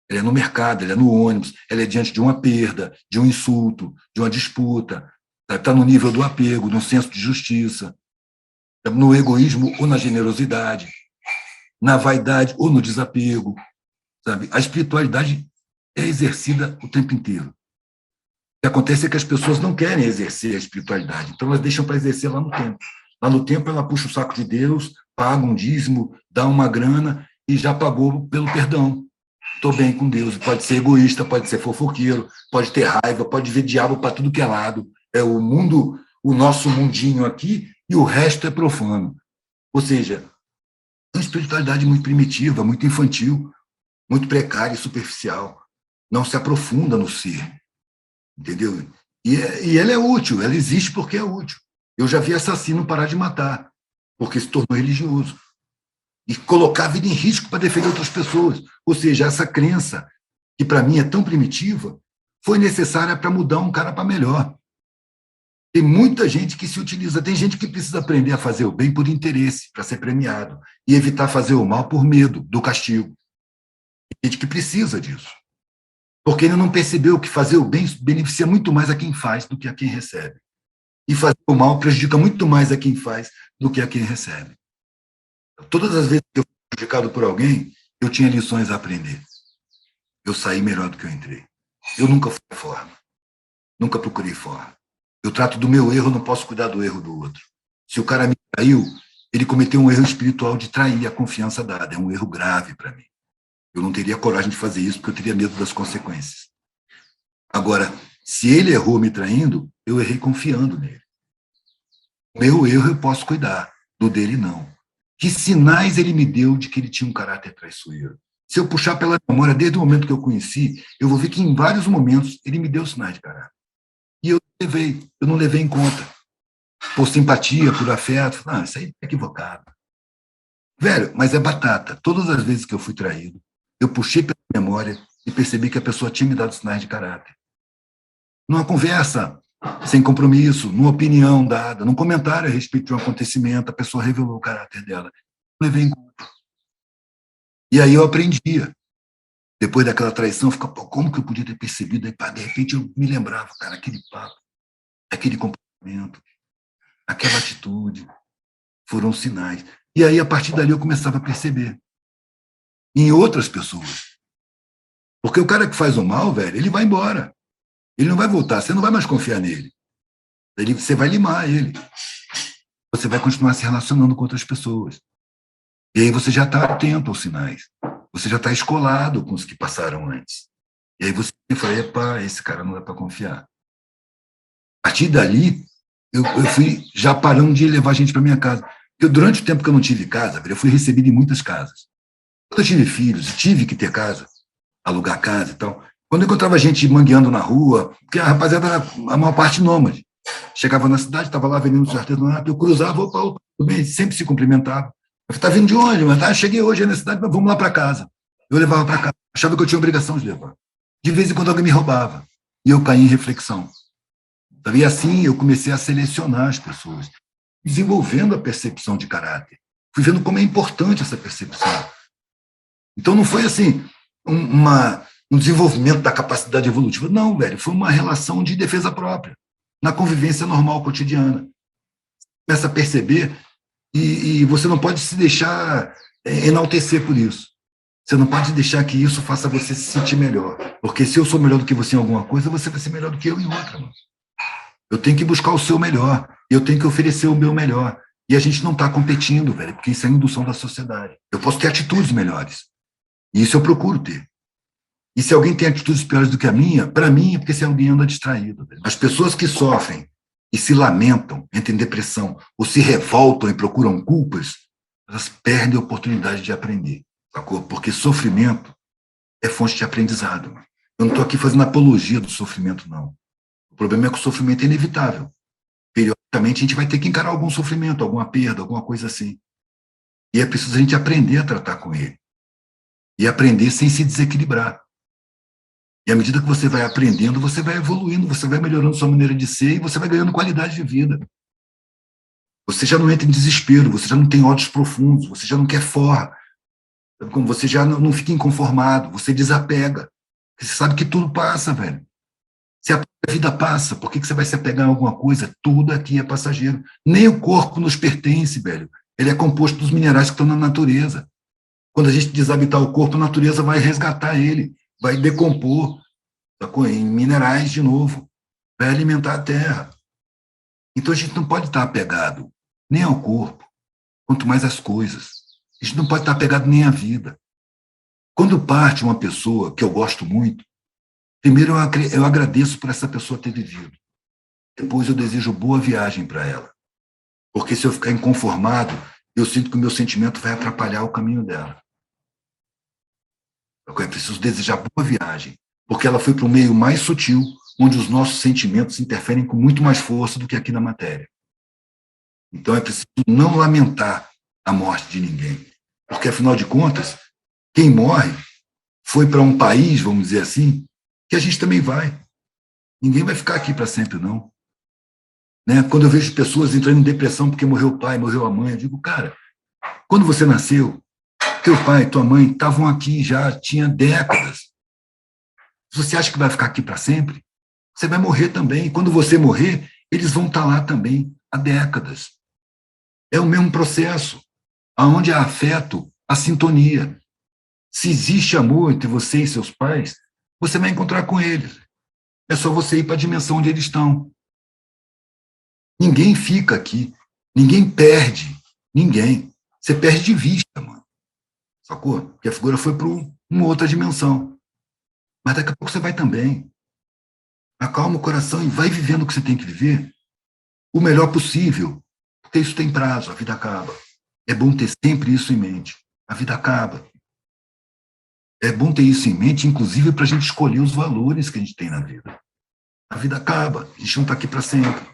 Ela é no mercado, ela é no ônibus, ela é diante de uma perda, de um insulto, de uma disputa. Está no nível do apego, no senso de justiça, no egoísmo ou na generosidade, na vaidade ou no desapego. Sabe? A espiritualidade é exercida o tempo inteiro. O que acontece é que as pessoas não querem exercer a espiritualidade, então elas deixam para exercer lá no templo. Lá no templo ela puxa o saco de Deus, paga um dízimo, dá uma grana e já pagou pelo perdão. Estou bem com Deus. Pode ser egoísta, pode ser fofoqueiro, pode ter raiva, pode ver diabo para tudo que é lado. É o mundo, o nosso mundinho aqui, e o resto é profano. Ou seja, uma espiritualidade muito primitiva, muito infantil, muito precária e superficial. não se aprofunda no ser, entendeu? E ela é útil, ela existe porque é útil. Eu já vi assassino parar de matar, porque se tornou religioso. E colocar a vida em risco para defender outras pessoas. Ou seja, essa crença, que para mim é tão primitiva, foi necessária para mudar um cara para melhor. Tem muita gente que se utiliza, tem gente que precisa aprender a fazer o bem por interesse, para ser premiado, e evitar fazer o mal por medo do castigo. Tem gente que precisa disso. Porque ele não percebeu que fazer o bem beneficia muito mais a quem faz do que a quem recebe. E fazer o mal prejudica muito mais a quem faz do que a quem recebe. Todas as vezes que eu fui prejudicado por alguém, eu tinha lições a aprender. Eu saí melhor do que eu entrei. Eu nunca fui fora. Nunca procurei fora. Eu trato do meu erro, não posso cuidar do erro do outro. Se o cara me traiu, ele cometeu um erro espiritual de trair a confiança dada. É um erro grave para mim. Eu não teria coragem de fazer isso porque eu teria medo das consequências. Agora, se ele errou me traindo, eu errei confiando nele. O meu erro eu posso cuidar, do dele não. Que sinais ele me deu de que ele tinha um caráter traiçoeiro? Se eu puxar pela memória desde o momento que eu conheci, eu vou ver que em vários momentos ele me deu sinais de caráter. E eu não levei em conta. Por simpatia, por afeto, não, isso aí é equivocado. Velho, mas é batata. Todas as vezes que eu fui traído, eu puxei pela memória e percebi que a pessoa tinha me dado sinais de caráter. Numa conversa sem compromisso, numa opinião dada, num comentário a respeito de um acontecimento, a pessoa revelou o caráter dela. Eu levei em conta. E aí eu aprendia. Depois daquela traição, eu ficava, como que eu podia ter percebido? Aí, pá, de repente eu me lembrava, cara, aquele papo, aquele comportamento, aquela atitude, foram sinais. E aí, a partir dali, eu começava a perceber. Em outras pessoas. Porque o cara que faz o mal, velho, ele vai embora. Ele não vai voltar, você não vai mais confiar nele. Você vai limar ele. Você vai continuar se relacionando com outras pessoas. E aí você já está atento aos sinais. Você já está escolado com os que passaram antes. E aí você fala, epa, esse cara não dá para confiar. A partir dali, eu fui já parando de levar gente para minha casa. Porque durante o tempo que eu não tive casa, eu fui recebido em muitas casas. Quando eu tive filhos e tive que ter casa, alugar casa e tal, quando eu encontrava gente mangueando na rua, porque a rapaziada era a maior parte nômade. Chegava na cidade, estava lá vendendo seu artesanato, eu cruzava, opa, tudo bem, sempre se cumprimentava. Eu falei, tá vindo de onde? Mas, cheguei hoje na cidade, mas vamos lá para casa. Eu levava para casa, achava que eu tinha obrigação de levar. De vez em quando alguém me roubava, e eu caí em reflexão. E assim eu comecei a selecionar as pessoas, desenvolvendo a percepção de caráter. Fui vendo como é importante essa percepção. Então não foi assim, um desenvolvimento da capacidade evolutiva. Não, velho, foi uma relação de defesa própria, na convivência normal, cotidiana. Começa a perceber e você não pode se deixar enaltecer por isso. Você não pode deixar que isso faça você se sentir melhor. Porque se eu sou melhor do que você em alguma coisa, você vai ser melhor do que eu em outra. Mano. Eu tenho que buscar o seu melhor. Eu tenho que oferecer o meu melhor. E a gente não está competindo, velho, porque isso é indução da sociedade. Eu posso ter atitudes melhores. E isso eu procuro ter. E se alguém tem atitudes piores do que a minha, para mim é porque esse alguém anda distraído. Velho. As pessoas que sofrem e se lamentam, entram em depressão, ou se revoltam e procuram culpas, elas perdem a oportunidade de aprender. Sacou? Porque sofrimento é fonte de aprendizado. Eu não estou aqui fazendo apologia do sofrimento, não. O problema é que o sofrimento é inevitável. Periodicamente a gente vai ter que encarar algum sofrimento, alguma perda, alguma coisa assim. E é preciso a gente aprender a tratar com ele. E aprender sem se desequilibrar. E à medida que você vai aprendendo, você vai evoluindo, você vai melhorando sua maneira de ser e você vai ganhando qualidade de vida. Você já não entra em desespero, você já não tem ódios profundos, você já não quer forra. Você já não fica inconformado, você desapega. Você sabe que tudo passa, velho. Se a vida passa, por que você vai se apegar a alguma coisa? Tudo aqui é passageiro. Nem o corpo nos pertence, velho. Ele é composto dos minerais que estão na natureza. Quando a gente desabitar o corpo, a natureza vai resgatar ele, vai decompor em minerais de novo, vai alimentar a terra. Então a gente não pode estar apegado nem ao corpo, quanto mais às coisas. A gente não pode estar apegado nem à vida. Quando parte uma pessoa que eu gosto muito, primeiro eu agradeço por essa pessoa ter vivido. Depois eu desejo boa viagem para ela. Porque se eu ficar inconformado, eu sinto que o meu sentimento vai atrapalhar o caminho dela. É preciso desejar boa viagem. porque ela foi para o meio mais sutil, onde os nossos sentimentos interferem com muito mais força do que aqui na matéria. Então é preciso não lamentar a morte de ninguém, porque, afinal de contas, quem morre foi para um país, vamos dizer assim, que a gente também vai. Ninguém vai ficar aqui para sempre, não. Né? Quando eu vejo pessoas entrando em depressão porque morreu o pai, morreu a mãe, eu digo, cara, quando você nasceu, teu pai e tua mãe estavam aqui já, tinha décadas. Você acha que vai ficar aqui para sempre? Você vai morrer também. E quando você morrer, eles vão estar lá também há décadas. É o mesmo processo, aonde há afeto, há sintonia. Se existe amor entre você e seus pais, você vai encontrar com eles. É só você ir para a dimensão onde eles estão. Ninguém fica aqui. Ninguém perde. Ninguém. Você perde de vista, mano. Sacou? Porque a figura foi para uma outra dimensão. Mas daqui a pouco você vai também. Acalma o coração e vai vivendo o que você tem que viver o melhor possível. Porque isso tem prazo, a vida acaba. É bom ter sempre isso em mente. A vida acaba. É bom ter isso em mente, inclusive para a gente escolher os valores que a gente tem na vida. A vida acaba, a gente não está aqui para sempre.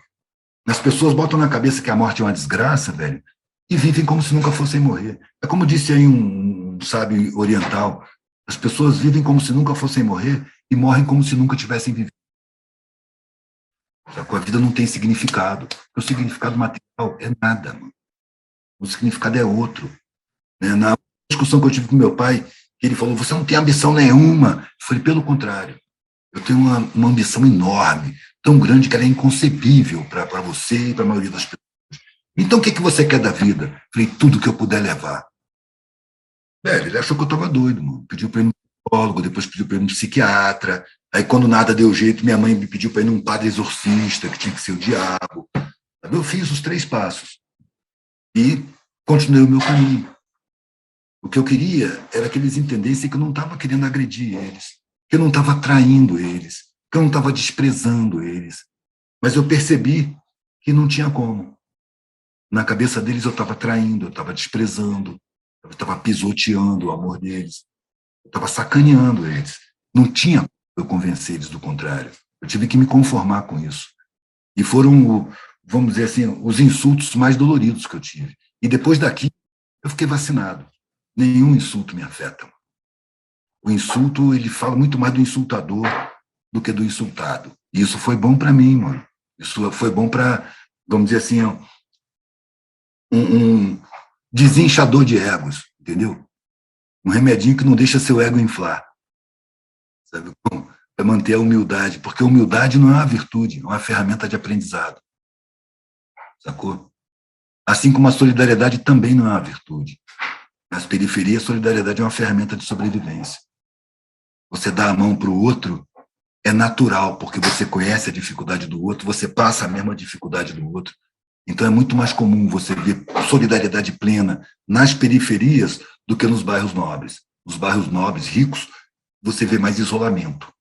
As pessoas botam na cabeça que a morte é uma desgraça, velho, e vivem como se nunca fossem morrer. É como disse aí um sábio oriental, as pessoas vivem como se nunca fossem morrer e morrem como se nunca tivessem vivido. Só que a vida não tem significado. O significado material é nada, mano. O significado é outro. Na discussão que eu tive com meu pai, ele falou, você não tem ambição nenhuma. Eu falei, pelo contrário, eu tenho uma ambição enorme, tão grande que ela é inconcebível para você e para a maioria das pessoas. Então, o que você quer da vida? Eu falei, tudo que eu puder levar. Velho, ele achou que eu estava doido, mano. Pediu para ir no psicólogo, depois pediu para ir no psiquiatra. Aí, quando nada deu jeito, minha mãe me pediu para ir num padre exorcista, que tinha que ser o diabo. Eu fiz os 3 passos. E continuei o meu caminho. O que eu queria era que eles entendessem que eu não estava querendo agredir eles, que eu não estava traindo eles, que eu não estava desprezando eles. Mas eu percebi que não tinha como. Na cabeça deles eu estava traindo, eu estava desprezando, eu estava pisoteando o amor deles, eu estava sacaneando eles. Não tinha como eu convencer eles do contrário. Eu tive que me conformar com isso. E foram, vamos dizer assim, os insultos mais doloridos que eu tive. E depois daqui, eu fiquei vacinado. Nenhum insulto me afeta. O insulto, ele fala muito mais do insultador do que do insultado. E isso foi bom para mim, mano. Isso foi bom para, vamos dizer assim, um desinchador de egos, entendeu? Um remedinho que não deixa seu ego inflar. Sabe? Para manter a humildade. Porque a humildade não é uma virtude, é uma ferramenta de aprendizado. Sacou? Assim como a solidariedade também não é uma virtude. Nas periferias, a solidariedade é uma ferramenta de sobrevivência. Você dá a mão para o outro é natural, porque você conhece a dificuldade do outro, você passa a mesma dificuldade do outro. Então é muito mais comum você ver solidariedade plena nas periferias do que nos bairros nobres. Nos bairros nobres, ricos, você vê mais isolamento,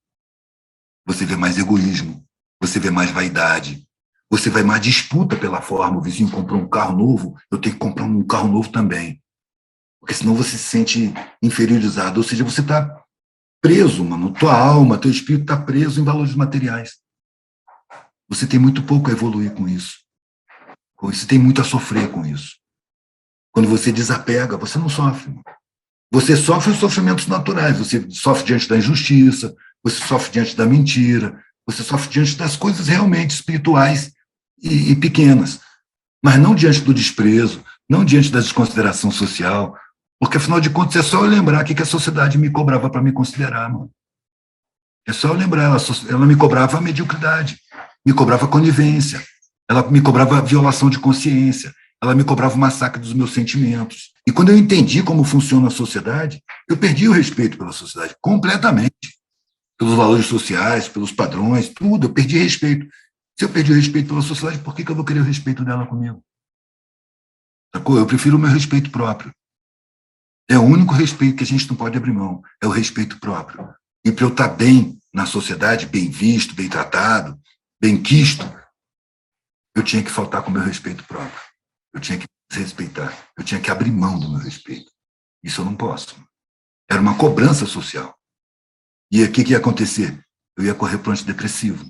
você vê mais egoísmo, você vê mais vaidade, você vê mais disputa pela forma. O vizinho comprou um carro novo, eu tenho que comprar um carro novo também. Porque senão você se sente inferiorizado. Ou seja, você está preso, mano. Tua alma, teu espírito está preso em valores materiais. Você tem muito pouco a evoluir com isso. Você tem muito a sofrer com isso. Quando você desapega, você não sofre. Mano. Você sofre os sofrimentos naturais. Você sofre diante da injustiça, você sofre diante da mentira, você sofre diante das coisas realmente espirituais e pequenas. Mas não diante do desprezo, não diante da desconsideração social. Porque, afinal de contas, é só eu lembrar o que a sociedade me cobrava para me considerar, mano. É só eu lembrar, ela me cobrava a mediocridade, me cobrava conivência, ela me cobrava violação de consciência, ela me cobrava o massacre dos meus sentimentos. E quando eu entendi como funciona a sociedade, eu perdi o respeito pela sociedade, completamente. Pelos valores sociais, pelos padrões, tudo, eu perdi respeito. Se eu perdi o respeito pela sociedade, por que eu vou querer o respeito dela comigo? Sacou? Eu prefiro o meu respeito próprio. É o único respeito que a gente não pode abrir mão, é o respeito próprio. E para eu estar bem na sociedade, bem visto, bem tratado, bem quisto, eu tinha que faltar com o meu respeito próprio. Eu tinha que respeitar, eu tinha que abrir mão do meu respeito. Isso eu não posso. Era uma cobrança social. E o que ia acontecer? Eu ia correr para o antidepressivo.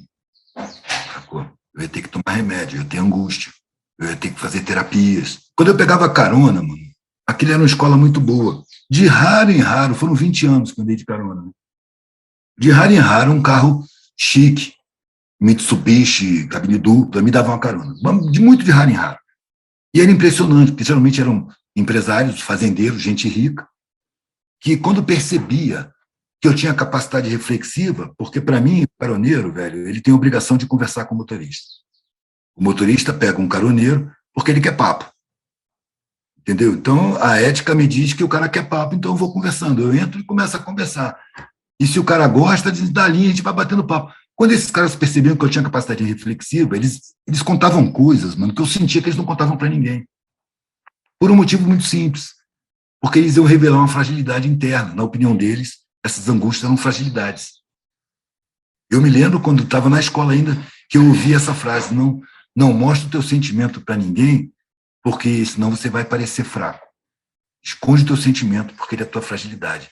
Sacou? Eu ia ter que tomar remédio, eu ia ter angústia, eu ia ter que fazer terapias. Quando eu pegava carona, mano, aquilo era uma escola muito boa. De raro em raro, foram 20 anos que eu andei de carona. Né? De raro em raro, um carro chique, Mitsubishi, cabine dupla, me dava uma carona. De muito de raro em raro. E era impressionante, porque geralmente eram empresários, fazendeiros, gente rica, que quando percebia que eu tinha capacidade reflexiva, porque para mim, o caroneiro, velho, ele tem a obrigação de conversar com o motorista. O motorista pega um caroneiro porque ele quer papo. Entendeu? Então, a ética me diz que o cara quer papo, então eu vou conversando. Eu entro e começo a conversar. E se o cara gosta, da linha, a gente vai batendo papo. Quando esses caras percebiam que eu tinha capacidade reflexiva, eles contavam coisas, mano, que eu sentia que eles não contavam para ninguém. Por um motivo muito simples. Porque eles iam revelar uma fragilidade interna. Na opinião deles, essas angústias eram fragilidades. Eu me lembro, quando estava na escola ainda, que eu ouvi essa frase: não mostra o teu sentimento para ninguém, porque senão você vai parecer fraco. Esconde o teu sentimento, porque ele é a tua fragilidade.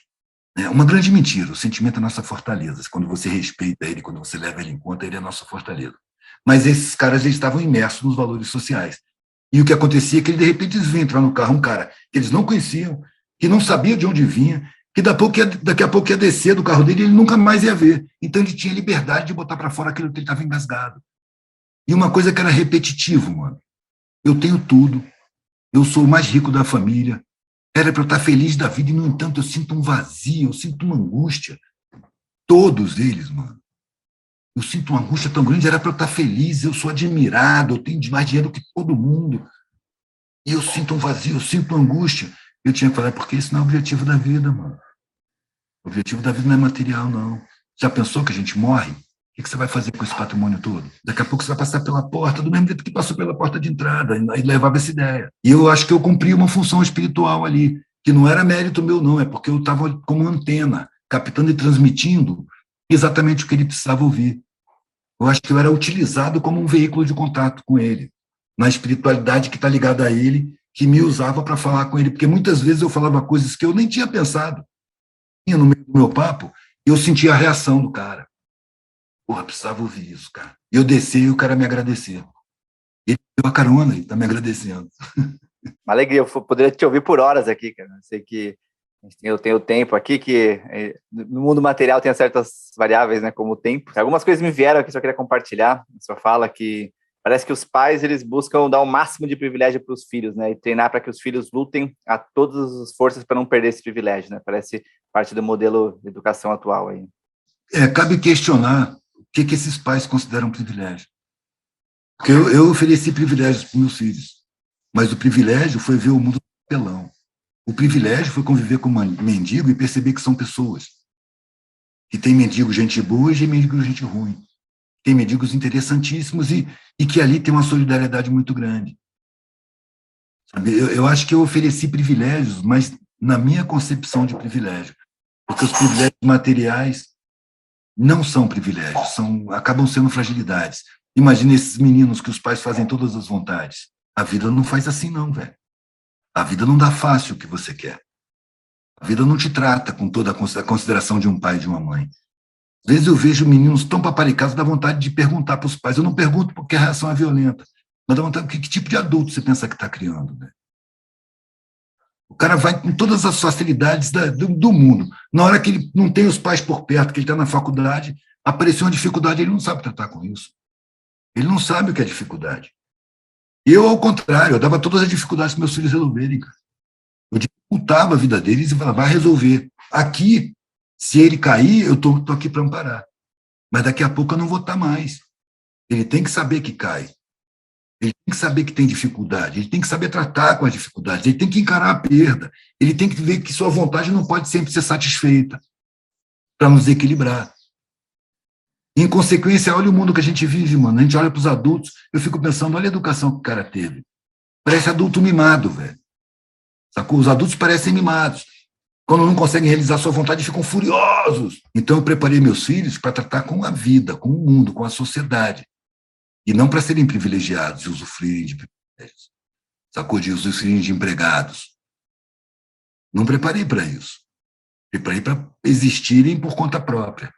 É uma grande mentira. O sentimento é a nossa fortaleza. Quando você respeita ele, quando você leva ele em conta, ele é a nossa fortaleza. Mas esses caras, eles estavam imersos nos valores sociais. E o que acontecia é que, de repente, eles vinham entrar no carro um cara que eles não conheciam, que não sabia de onde vinha, que daqui a pouco ia descer do carro dele e ele nunca mais ia ver. Então, ele tinha liberdade de botar para fora aquilo que ele estava engasgado. E uma coisa que era repetitivo, mano. Eu tenho tudo, eu sou o mais rico da família, era para eu estar feliz da vida e, no entanto, eu sinto um vazio, eu sinto uma angústia. Todos eles, mano. Eu sinto uma angústia tão grande, era para eu estar feliz, eu sou admirado, eu tenho mais dinheiro que todo mundo. E eu sinto um vazio, eu sinto uma angústia. Eu tinha que falar, porque esse não é o objetivo da vida, mano. O objetivo da vida não é material, não. Já pensou que a gente morre? O que você vai fazer com esse patrimônio todo? Daqui a pouco você vai passar pela porta, do mesmo jeito que passou pela porta de entrada, e levava essa ideia. E eu acho que eu cumpri uma função espiritual ali, que não era mérito meu, não, é porque eu estava como antena, captando e transmitindo exatamente o que ele precisava ouvir. Eu acho que eu era utilizado como um veículo de contato com ele, na espiritualidade que está ligada a ele, que me usava para falar com ele, porque muitas vezes eu falava coisas que eu nem tinha pensado. E no meio do meu papo, eu sentia a reação do cara. Porra, precisava ouvir isso, cara. E eu desci e o cara me agradeceu. Ele deu a carona e está me agradecendo. Uma alegria, eu poderia te ouvir por horas aqui, cara. Eu sei que eu tenho tempo aqui, que no mundo material tem certas variáveis, né, como o tempo. Algumas coisas me vieram aqui, só queria compartilhar. Só fala que parece que os pais, eles buscam dar o máximo de privilégio para os filhos, né, e treinar para que os filhos lutem a todas as forças para não perder esse privilégio, né. Parece parte do modelo de educação atual aí. Cabe questionar o que esses pais consideram privilégio. Porque eu ofereci privilégios para meus filhos, mas o privilégio foi ver o mundo pelão. O privilégio foi conviver com um mendigo e perceber que são pessoas. Que tem mendigo gente boa e mendigo gente ruim. Tem mendigos interessantíssimos e que ali tem uma solidariedade muito grande. Sabe? Eu acho que eu ofereci privilégios, mas na minha concepção de privilégio. Porque os privilégios materiais não são privilégios, acabam sendo fragilidades. Imagina esses meninos que os pais fazem todas as vontades. A vida não faz assim não, velho. A vida não dá fácil o que você quer. A vida não te trata com toda a consideração de um pai e de uma mãe. Às vezes eu vejo meninos tão paparicados, dá vontade de perguntar para os pais. Eu não pergunto porque a reação é violenta, mas dá vontade, que tipo de adulto você pensa que está criando, né? O cara vai com todas as facilidades do mundo. Na hora que ele não tem os pais por perto, que ele está na faculdade, apareceu uma dificuldade, ele não sabe tratar com isso. Ele não sabe o que é dificuldade. Eu, ao contrário, eu dava todas as dificuldades para meus filhos resolverem, cara. Eu dificultava a vida deles e falava, vai resolver. Aqui, se ele cair, eu estou aqui para amparar. Mas daqui a pouco eu não vou estar mais. Ele tem que saber que cai. Ele tem que saber que tem dificuldade. Ele tem que saber tratar com as dificuldades. Ele tem que encarar a perda. Ele tem que ver que sua vontade não pode sempre ser satisfeita para nos equilibrar. Em consequência, olha o mundo que a gente vive, mano. A gente olha para os adultos, eu fico pensando, olha a educação que o cara teve. Parece adulto mimado, velho. Sacou? Os adultos parecem mimados. Quando não conseguem realizar sua vontade, ficam furiosos. Então, eu preparei meus filhos para tratar com a vida, com o mundo, com a sociedade. E não para serem privilegiados e usufruírem de privilégios. Sacou? De usufruírem de empregados. Não preparei para isso. e para existirem por conta própria.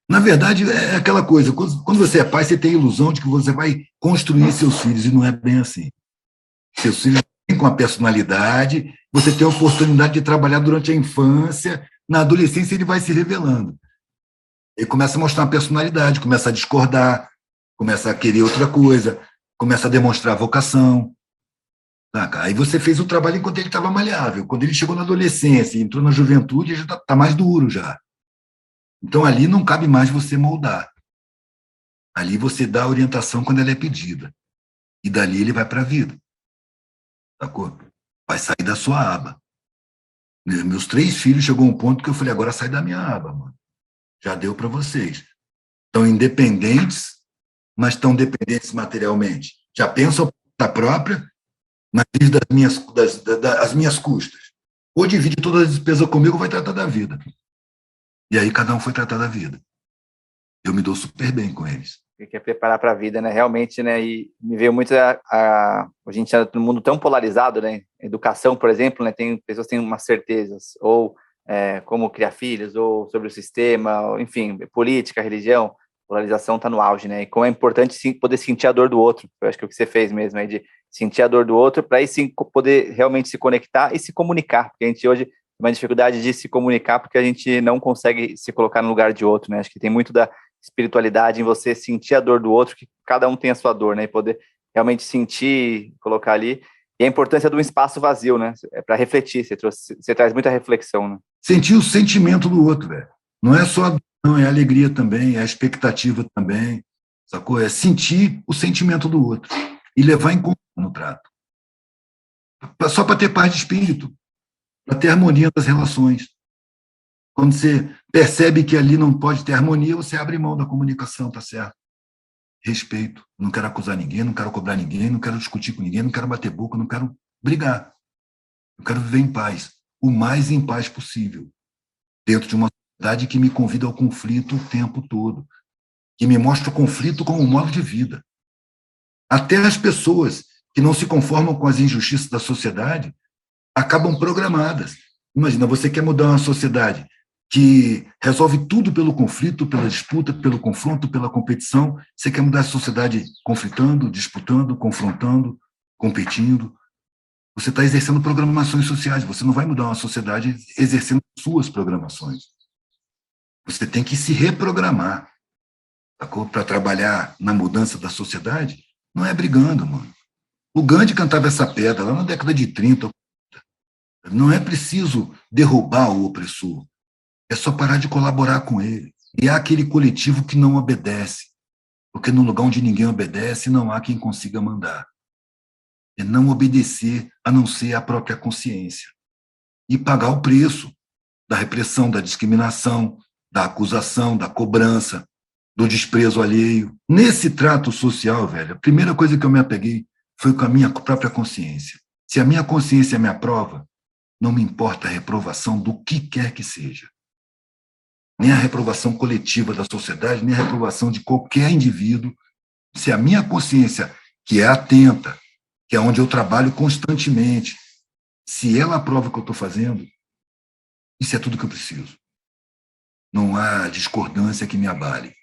Na verdade, é aquela coisa, quando você é pai, você tem a ilusão de que você vai construir seus filhos, e não é bem assim. Seus filhos têm com a personalidade, você tem a oportunidade de trabalhar durante a infância, na adolescência ele vai se revelando. Ele começa a mostrar uma personalidade, começa a discordar, começa a querer outra coisa, começa a demonstrar vocação. Aí você fez o trabalho enquanto ele estava maleável. Quando ele chegou na adolescência e entrou na juventude, já está mais duro já. Então, ali não cabe mais você moldar. Ali você dá a orientação quando ela é pedida. E dali ele vai para a vida. Sacou? Vai sair da sua aba. Meus 3 filhos chegou a um ponto que eu falei, agora sai da minha aba, mano. Já deu para vocês. Estão independentes, mas estão dependentes materialmente. Já pensam por conta própria, mas vive das minhas custas. Ou divide todas as despesas comigo, ou vai tratar da vida. E aí cada um foi tratar da vida. Eu me dou super bem com eles. Quer preparar para a vida, né? Realmente, né? E me veio muito a gente está num mundo tão polarizado, né? Educação, por exemplo, né? Tem pessoas que têm umas certezas, ou como criar filhos, ou sobre o sistema, ou, enfim, política, religião. Polarização está no auge, né? E como é importante sim, poder sentir a dor do outro. Eu acho que é o que você fez mesmo, aí de sentir a dor do outro, para aí sim poder realmente se conectar e se comunicar, porque a gente hoje uma dificuldade de se comunicar porque a gente não consegue se colocar no lugar de outro, né? Acho que tem muito da espiritualidade em você sentir a dor do outro, que cada um tem a sua dor, né? E poder realmente sentir, colocar ali. E a importância do espaço vazio, né? É para refletir, você traz muita reflexão, né? Sentir o sentimento do outro, velho. Não é só a dor, não, é a alegria também, é a expectativa também, sacou? É sentir o sentimento do outro e levar em conta no trato. Só para ter paz de espírito, para ter harmonia das relações. Quando você percebe que ali não pode ter harmonia, você abre mão da comunicação, tá certo? Respeito. Não quero acusar ninguém, não quero cobrar ninguém, não quero discutir com ninguém, não quero bater boca, não quero brigar. Eu quero viver em paz, o mais em paz possível, dentro de uma sociedade que me convida ao conflito o tempo todo, que me mostra o conflito como um modo de vida. Até as pessoas que não se conformam com as injustiças da sociedade acabam programadas. Imagina, você quer mudar uma sociedade que resolve tudo pelo conflito, pela disputa, pelo confronto, pela competição. Você quer mudar a sociedade conflitando, disputando, confrontando, competindo. Você está exercendo programações sociais. Você não vai mudar uma sociedade exercendo suas programações. Você tem que se reprogramar para trabalhar na mudança da sociedade. Não é brigando, mano. O Gandhi cantava essa pedra lá na década de 30. Não é preciso derrubar o opressor. É só parar de colaborar com ele. E há aquele coletivo que não obedece. Porque no lugar onde ninguém obedece, não há quem consiga mandar. É não obedecer a não ser a própria consciência. E pagar o preço da repressão, da discriminação, da acusação, da cobrança, do desprezo alheio. Nesse trato social, velho, a primeira coisa que eu me apeguei foi com a minha própria consciência. Se a minha consciência me aprova, não me importa a reprovação do que quer que seja. Nem a reprovação coletiva da sociedade, nem a reprovação de qualquer indivíduo. Se a minha consciência, que é atenta, que é onde eu trabalho constantemente, se ela aprova o que eu estou fazendo, isso é tudo que eu preciso. Não há discordância que me abale.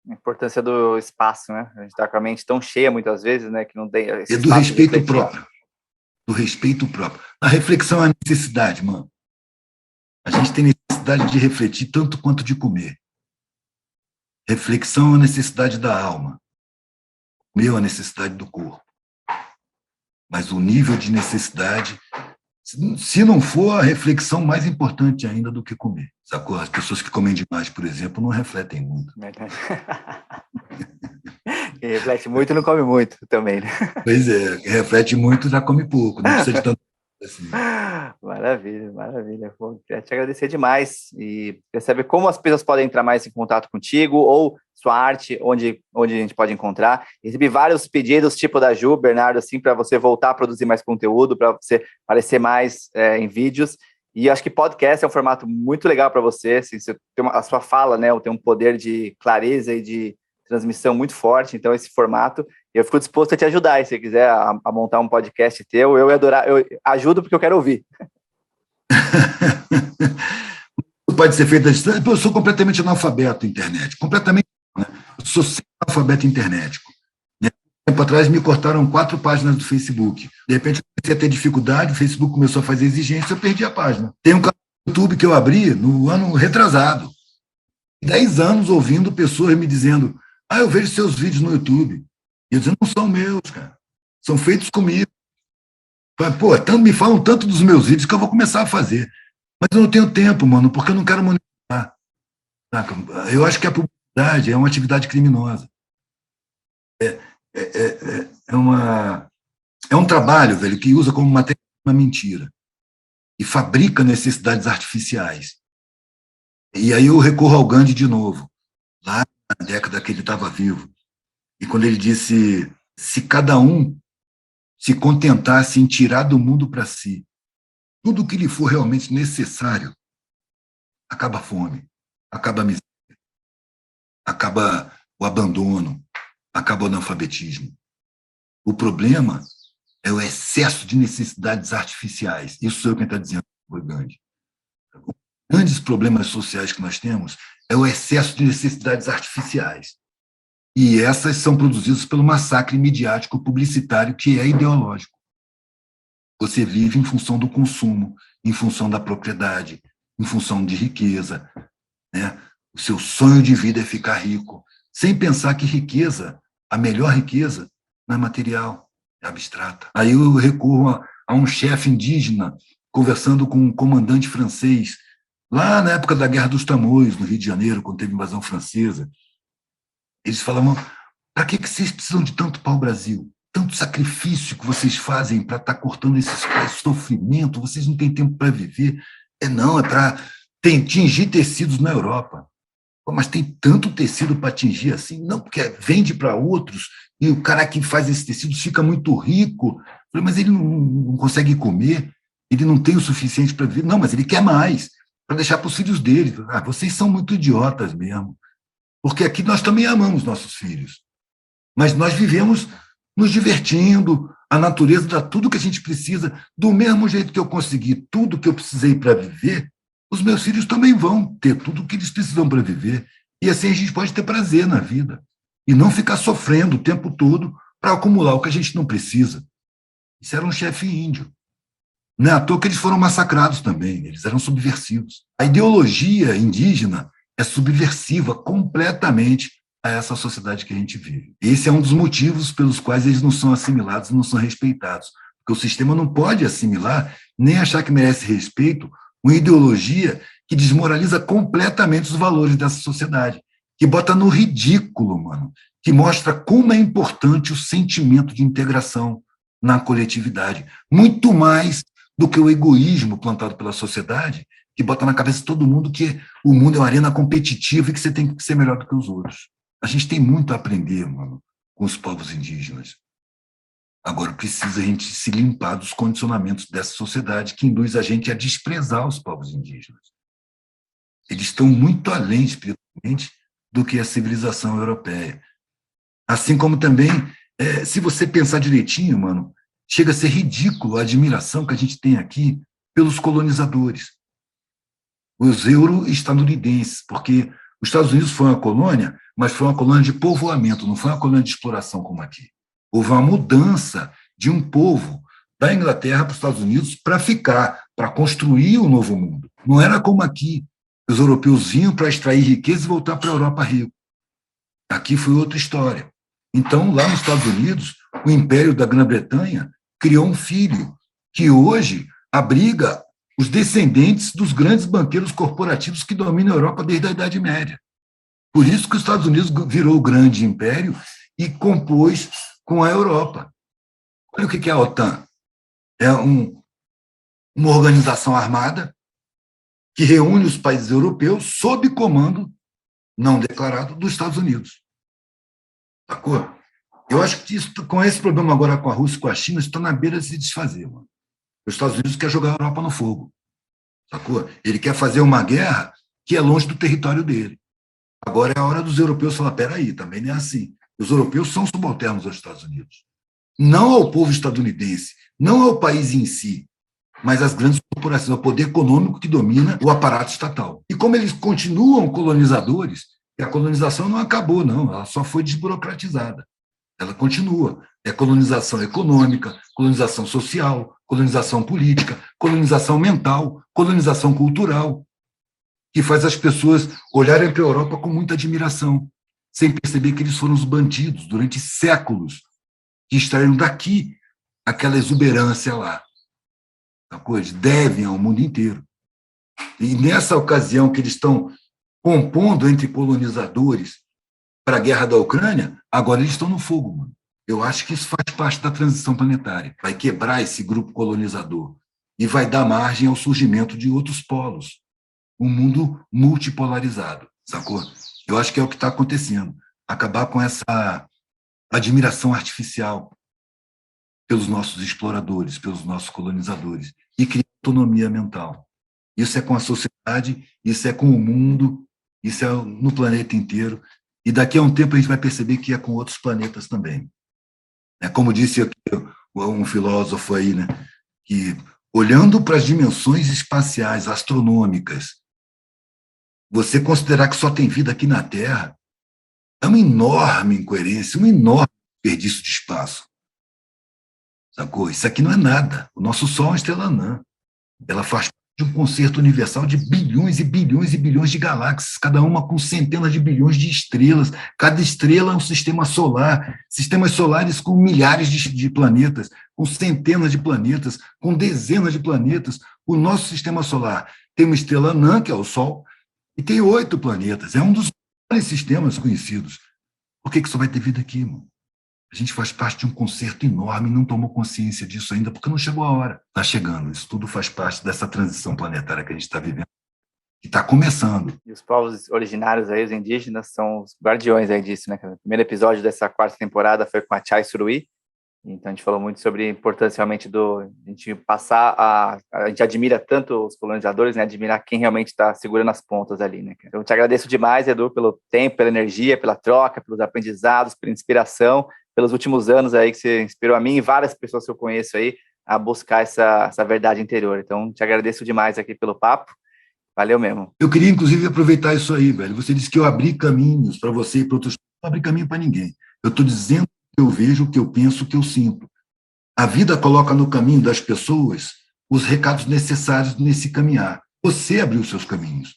A importância do espaço, né? A gente está com a mente tão cheia muitas vezes, né? Que não tem esse é do respeito próprio. Do respeito próprio. A reflexão é a necessidade, mano. A gente tem necessidade de refletir tanto quanto de comer. Reflexão é a necessidade da alma. Comer é a necessidade do corpo. Mas o nível de necessidade, se não for a reflexão mais importante ainda do que comer. Sacou? As pessoas que comem demais, por exemplo, não refletem muito. Quem reflete muito não come muito também, né? Pois é, quem reflete muito já come pouco, não precisa de tanto assim. Maravilha, maravilha. Pô, queria te agradecer demais e queria saber como as pessoas podem entrar mais em contato contigo ou sua arte, onde a gente pode encontrar. Recebi vários pedidos, tipo da Ju, Bernardo, assim, para você voltar a produzir mais conteúdo, para você aparecer mais em vídeos. E acho que podcast é um formato muito legal para você. Assim, você tem a sua fala, né? Tem um poder de clareza e de transmissão muito forte. Então, esse formato, eu fico disposto a te ajudar. Se você quiser a montar um podcast teu, eu ia adorar. Eu ajudo porque eu quero ouvir. Pode ser feito à distância. Eu sou completamente analfabeto internet. Completamente. Né? Eu sou analfabeto internético. Né? Tempo atrás me cortaram 4 páginas do Facebook. De repente eu comecei a ter dificuldade, o Facebook começou a fazer exigência, eu perdi a página. Tem um canal no YouTube que eu abri no ano retrasado. 10 anos ouvindo pessoas me dizendo: eu vejo seus vídeos no YouTube. E eu dizendo: não são meus, cara. São feitos comigo. Pô, me falam tanto dos meus vídeos que eu vou começar a fazer. Mas eu não tenho tempo, mano, porque eu não quero monetizar. Eu acho que a publicidade é uma atividade criminosa. É um trabalho, velho, que usa como matéria uma mentira e fabrica necessidades artificiais. E aí eu recorro ao Gandhi de novo, lá na década que ele estava vivo. E quando ele disse: se cada um se contentasse em tirar do mundo para si tudo o que lhe for realmente necessário, acaba a fome, acaba a miséria, acaba o abandono, acaba o analfabetismo. O problema é o excesso de necessidades artificiais. Isso sou eu quem está dizendo, foi Gandhi. Os grandes problemas sociais que nós temos é o excesso de necessidades artificiais. E essas são produzidas pelo massacre midiático publicitário que é ideológico. Você vive em função do consumo, em função da propriedade, em função de riqueza. Né? O seu sonho de vida é ficar rico, sem pensar que riqueza, a melhor riqueza, não é material, é abstrata. Aí eu recorro a um chefe indígena conversando com um comandante francês, lá na época da Guerra dos Tamoios, no Rio de Janeiro, quando teve invasão francesa. Eles falavam: para que vocês precisam de tanto pau-brasil? Tanto sacrifício que vocês fazem para estar cortando esse sofrimento, vocês não têm tempo para viver. Não, é para tingir tecidos na Europa. Pô, mas tem tanto tecido para tingir assim? Não, porque vende para outros, e o cara que faz esse tecido fica muito rico. Falei: mas ele não consegue comer, ele não tem o suficiente para viver. Não, mas ele quer mais, para deixar para os filhos dele. Vocês são muito idiotas mesmo. Porque aqui nós também amamos nossos filhos. Mas nós vivemos nos divertindo, a natureza dá tudo que a gente precisa, do mesmo jeito que eu consegui tudo que eu precisei para viver, os meus filhos também vão ter tudo o que eles precisam para viver. E assim a gente pode ter prazer na vida. E não ficar sofrendo o tempo todo para acumular o que a gente não precisa. Isso era um chefe índio. Não é à toa que eles foram massacrados também, eles eram subversivos. A ideologia indígena é subversiva completamente a essa sociedade que a gente vive. Esse é um dos motivos pelos quais eles não são assimilados, não são respeitados. Porque o sistema não pode assimilar, nem achar que merece respeito, uma ideologia que desmoraliza completamente os valores dessa sociedade, que bota no ridículo, mano, que mostra como é importante o sentimento de integração na coletividade, muito mais do que o egoísmo plantado pela sociedade, que bota na cabeça de todo mundo que o mundo é uma arena competitiva e que você tem que ser melhor do que os outros. A gente tem muito a aprender, mano, com os povos indígenas. Agora precisa a gente se limpar dos condicionamentos dessa sociedade que induz a gente a desprezar os povos indígenas. Eles estão muito além, espiritualmente, do que a civilização europeia. Assim como também, se você pensar direitinho, mano, chega a ser ridículo a admiração que a gente tem aqui pelos colonizadores. Os euro-estadunidenses, porque os Estados Unidos foi uma colônia, mas foi uma colônia de povoamento, não foi uma colônia de exploração como aqui. Houve uma mudança de um povo da Inglaterra para os Estados Unidos para ficar, para construir o novo mundo. Não era como aqui, os europeus vinham para extrair riqueza e voltar para a Europa rico. Aqui foi outra história. Então, lá nos Estados Unidos, o Império da Grã-Bretanha criou um filho que hoje abriga os descendentes dos grandes banqueiros corporativos que dominam a Europa desde a Idade Média. Por isso que os Estados Unidos virou o grande império e compôs com a Europa. Olha o que é a OTAN. É uma organização armada que reúne os países europeus sob comando não declarado dos Estados Unidos. Sacou? Eu acho que isso, com esse problema agora com a Rússia e com a China, está na beira de se desfazer. Mano. Os Estados Unidos quer jogar a Europa no fogo. Sacou? Ele quer fazer uma guerra que é longe do território dele. Agora é a hora dos europeus falar: peraí, também não é assim. Os europeus são subalternos aos Estados Unidos. Não ao povo estadunidense, não ao país em si. mas as grandes corporações, o poder econômico que domina o aparato estatal. E como eles continuam colonizadores, a colonização não acabou, não, ela só foi desburocratizada. Ela continua. É colonização econômica, colonização social, colonização política, colonização mental, colonização cultural, que faz as pessoas olharem para a Europa com muita admiração, sem perceber que eles foram os bandidos durante séculos que extraíram daqui aquela exuberância lá. Eles devem ao mundo inteiro. E nessa ocasião que eles estão compondo entre colonizadores para a guerra da Ucrânia, agora eles estão no fogo, mano. Eu acho que isso faz parte da transição planetária. Vai quebrar esse grupo colonizador e vai dar margem ao surgimento de outros polos. Um mundo multipolarizado, sacou? Eu acho que é o que está acontecendo. Acabar com essa admiração artificial pelos nossos exploradores, pelos nossos colonizadores, e criar autonomia mental. Isso é com a sociedade, isso é com o mundo, isso é no planeta inteiro, e daqui a um tempo a gente vai perceber que é com outros planetas também. Como disse aqui um filósofo aí, né, que olhando para as dimensões espaciais, astronômicas, você considerar que só tem vida aqui na Terra é uma enorme incoerência, um enorme desperdício de espaço. Sacou? Isso aqui não é nada. O nosso Sol é uma estrela anã. Ela faz parte de um concerto universal de bilhões e bilhões e bilhões de galáxias, cada uma com centenas de bilhões de estrelas. Cada estrela é um sistema solar. Sistemas solares com milhares de planetas, com centenas de planetas, com dezenas de planetas. O nosso sistema solar tem uma estrela anã, que é o Sol, e tem 8 planetas. É um dos maiores sistemas conhecidos. Por que só vai ter vida aqui, irmão? A gente faz parte de um concerto enorme e não tomou consciência disso ainda, porque não chegou a hora. Está chegando. Isso tudo faz parte dessa transição planetária que a gente está vivendo. E está começando. E os povos originários aí, os indígenas, são os guardiões aí disso, né? O primeiro episódio dessa 4ª temporada foi com a Chay Suruí. Então a gente falou muito sobre a importância realmente a gente passar a gente admira tanto os colonizadores, né? Admirar quem realmente está segurando as pontas ali, né? Então eu te agradeço demais, Edu, pelo tempo, pela energia, pela troca, pelos aprendizados, pela inspiração, pelos últimos anos aí que você inspirou a mim e várias pessoas que eu conheço aí a buscar essa verdade interior. Então te agradeço demais aqui pelo papo. Valeu mesmo. Eu queria, inclusive, aproveitar isso aí, velho. Você disse que eu abri caminhos para você e para outros. Não abri caminho para ninguém. Eu estou dizendo o que eu vejo, o que eu penso, o que eu sinto. A vida coloca no caminho das pessoas os recados necessários nesse caminhar. Você abriu seus caminhos.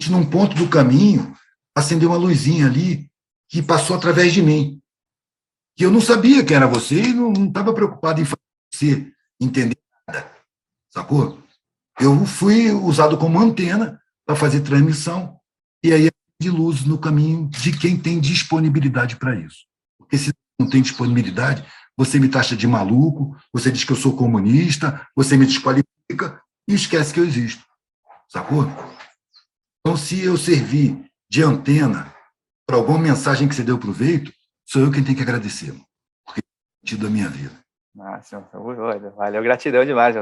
Num ponto do caminho, acendeu uma luzinha ali que passou através de mim. Que eu não sabia que era você e não estava preocupado em fazer você entender nada. Sacou? Eu fui usado como antena para fazer transmissão e aí de luz no caminho de quem tem disponibilidade para isso. Porque se não tem disponibilidade, você me taxa de maluco, você diz que eu sou comunista, você me desqualifica e esquece que eu existo. Sacou? Então, se eu servir de antena para alguma mensagem que você deu proveito, sou eu quem tem que agradecer, porque é sentido da minha vida. Nossa, valeu, gratidão demais,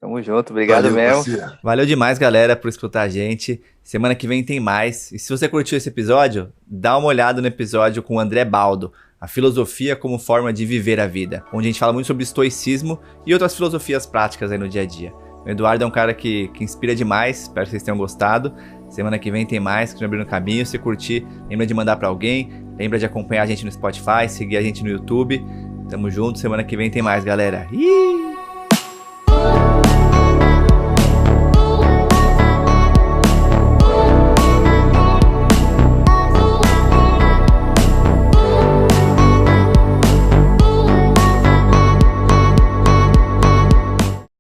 tamo junto, obrigado Valeu, mesmo. Parceiro. Valeu demais, galera, por escutar a gente. Semana que vem tem mais. E se você curtiu esse episódio, dá uma olhada no episódio com o André Baldo, a filosofia como forma de viver a vida, onde a gente fala muito sobre estoicismo e outras filosofias práticas aí no dia a dia. O Eduardo é um cara que inspira demais, espero que vocês tenham gostado. Semana que vem tem mais, que abrindo caminho. Se curtir, lembra de mandar pra alguém, lembra de acompanhar a gente no Spotify, seguir a gente no YouTube. Tamo junto, semana que vem tem mais, galera. Ih!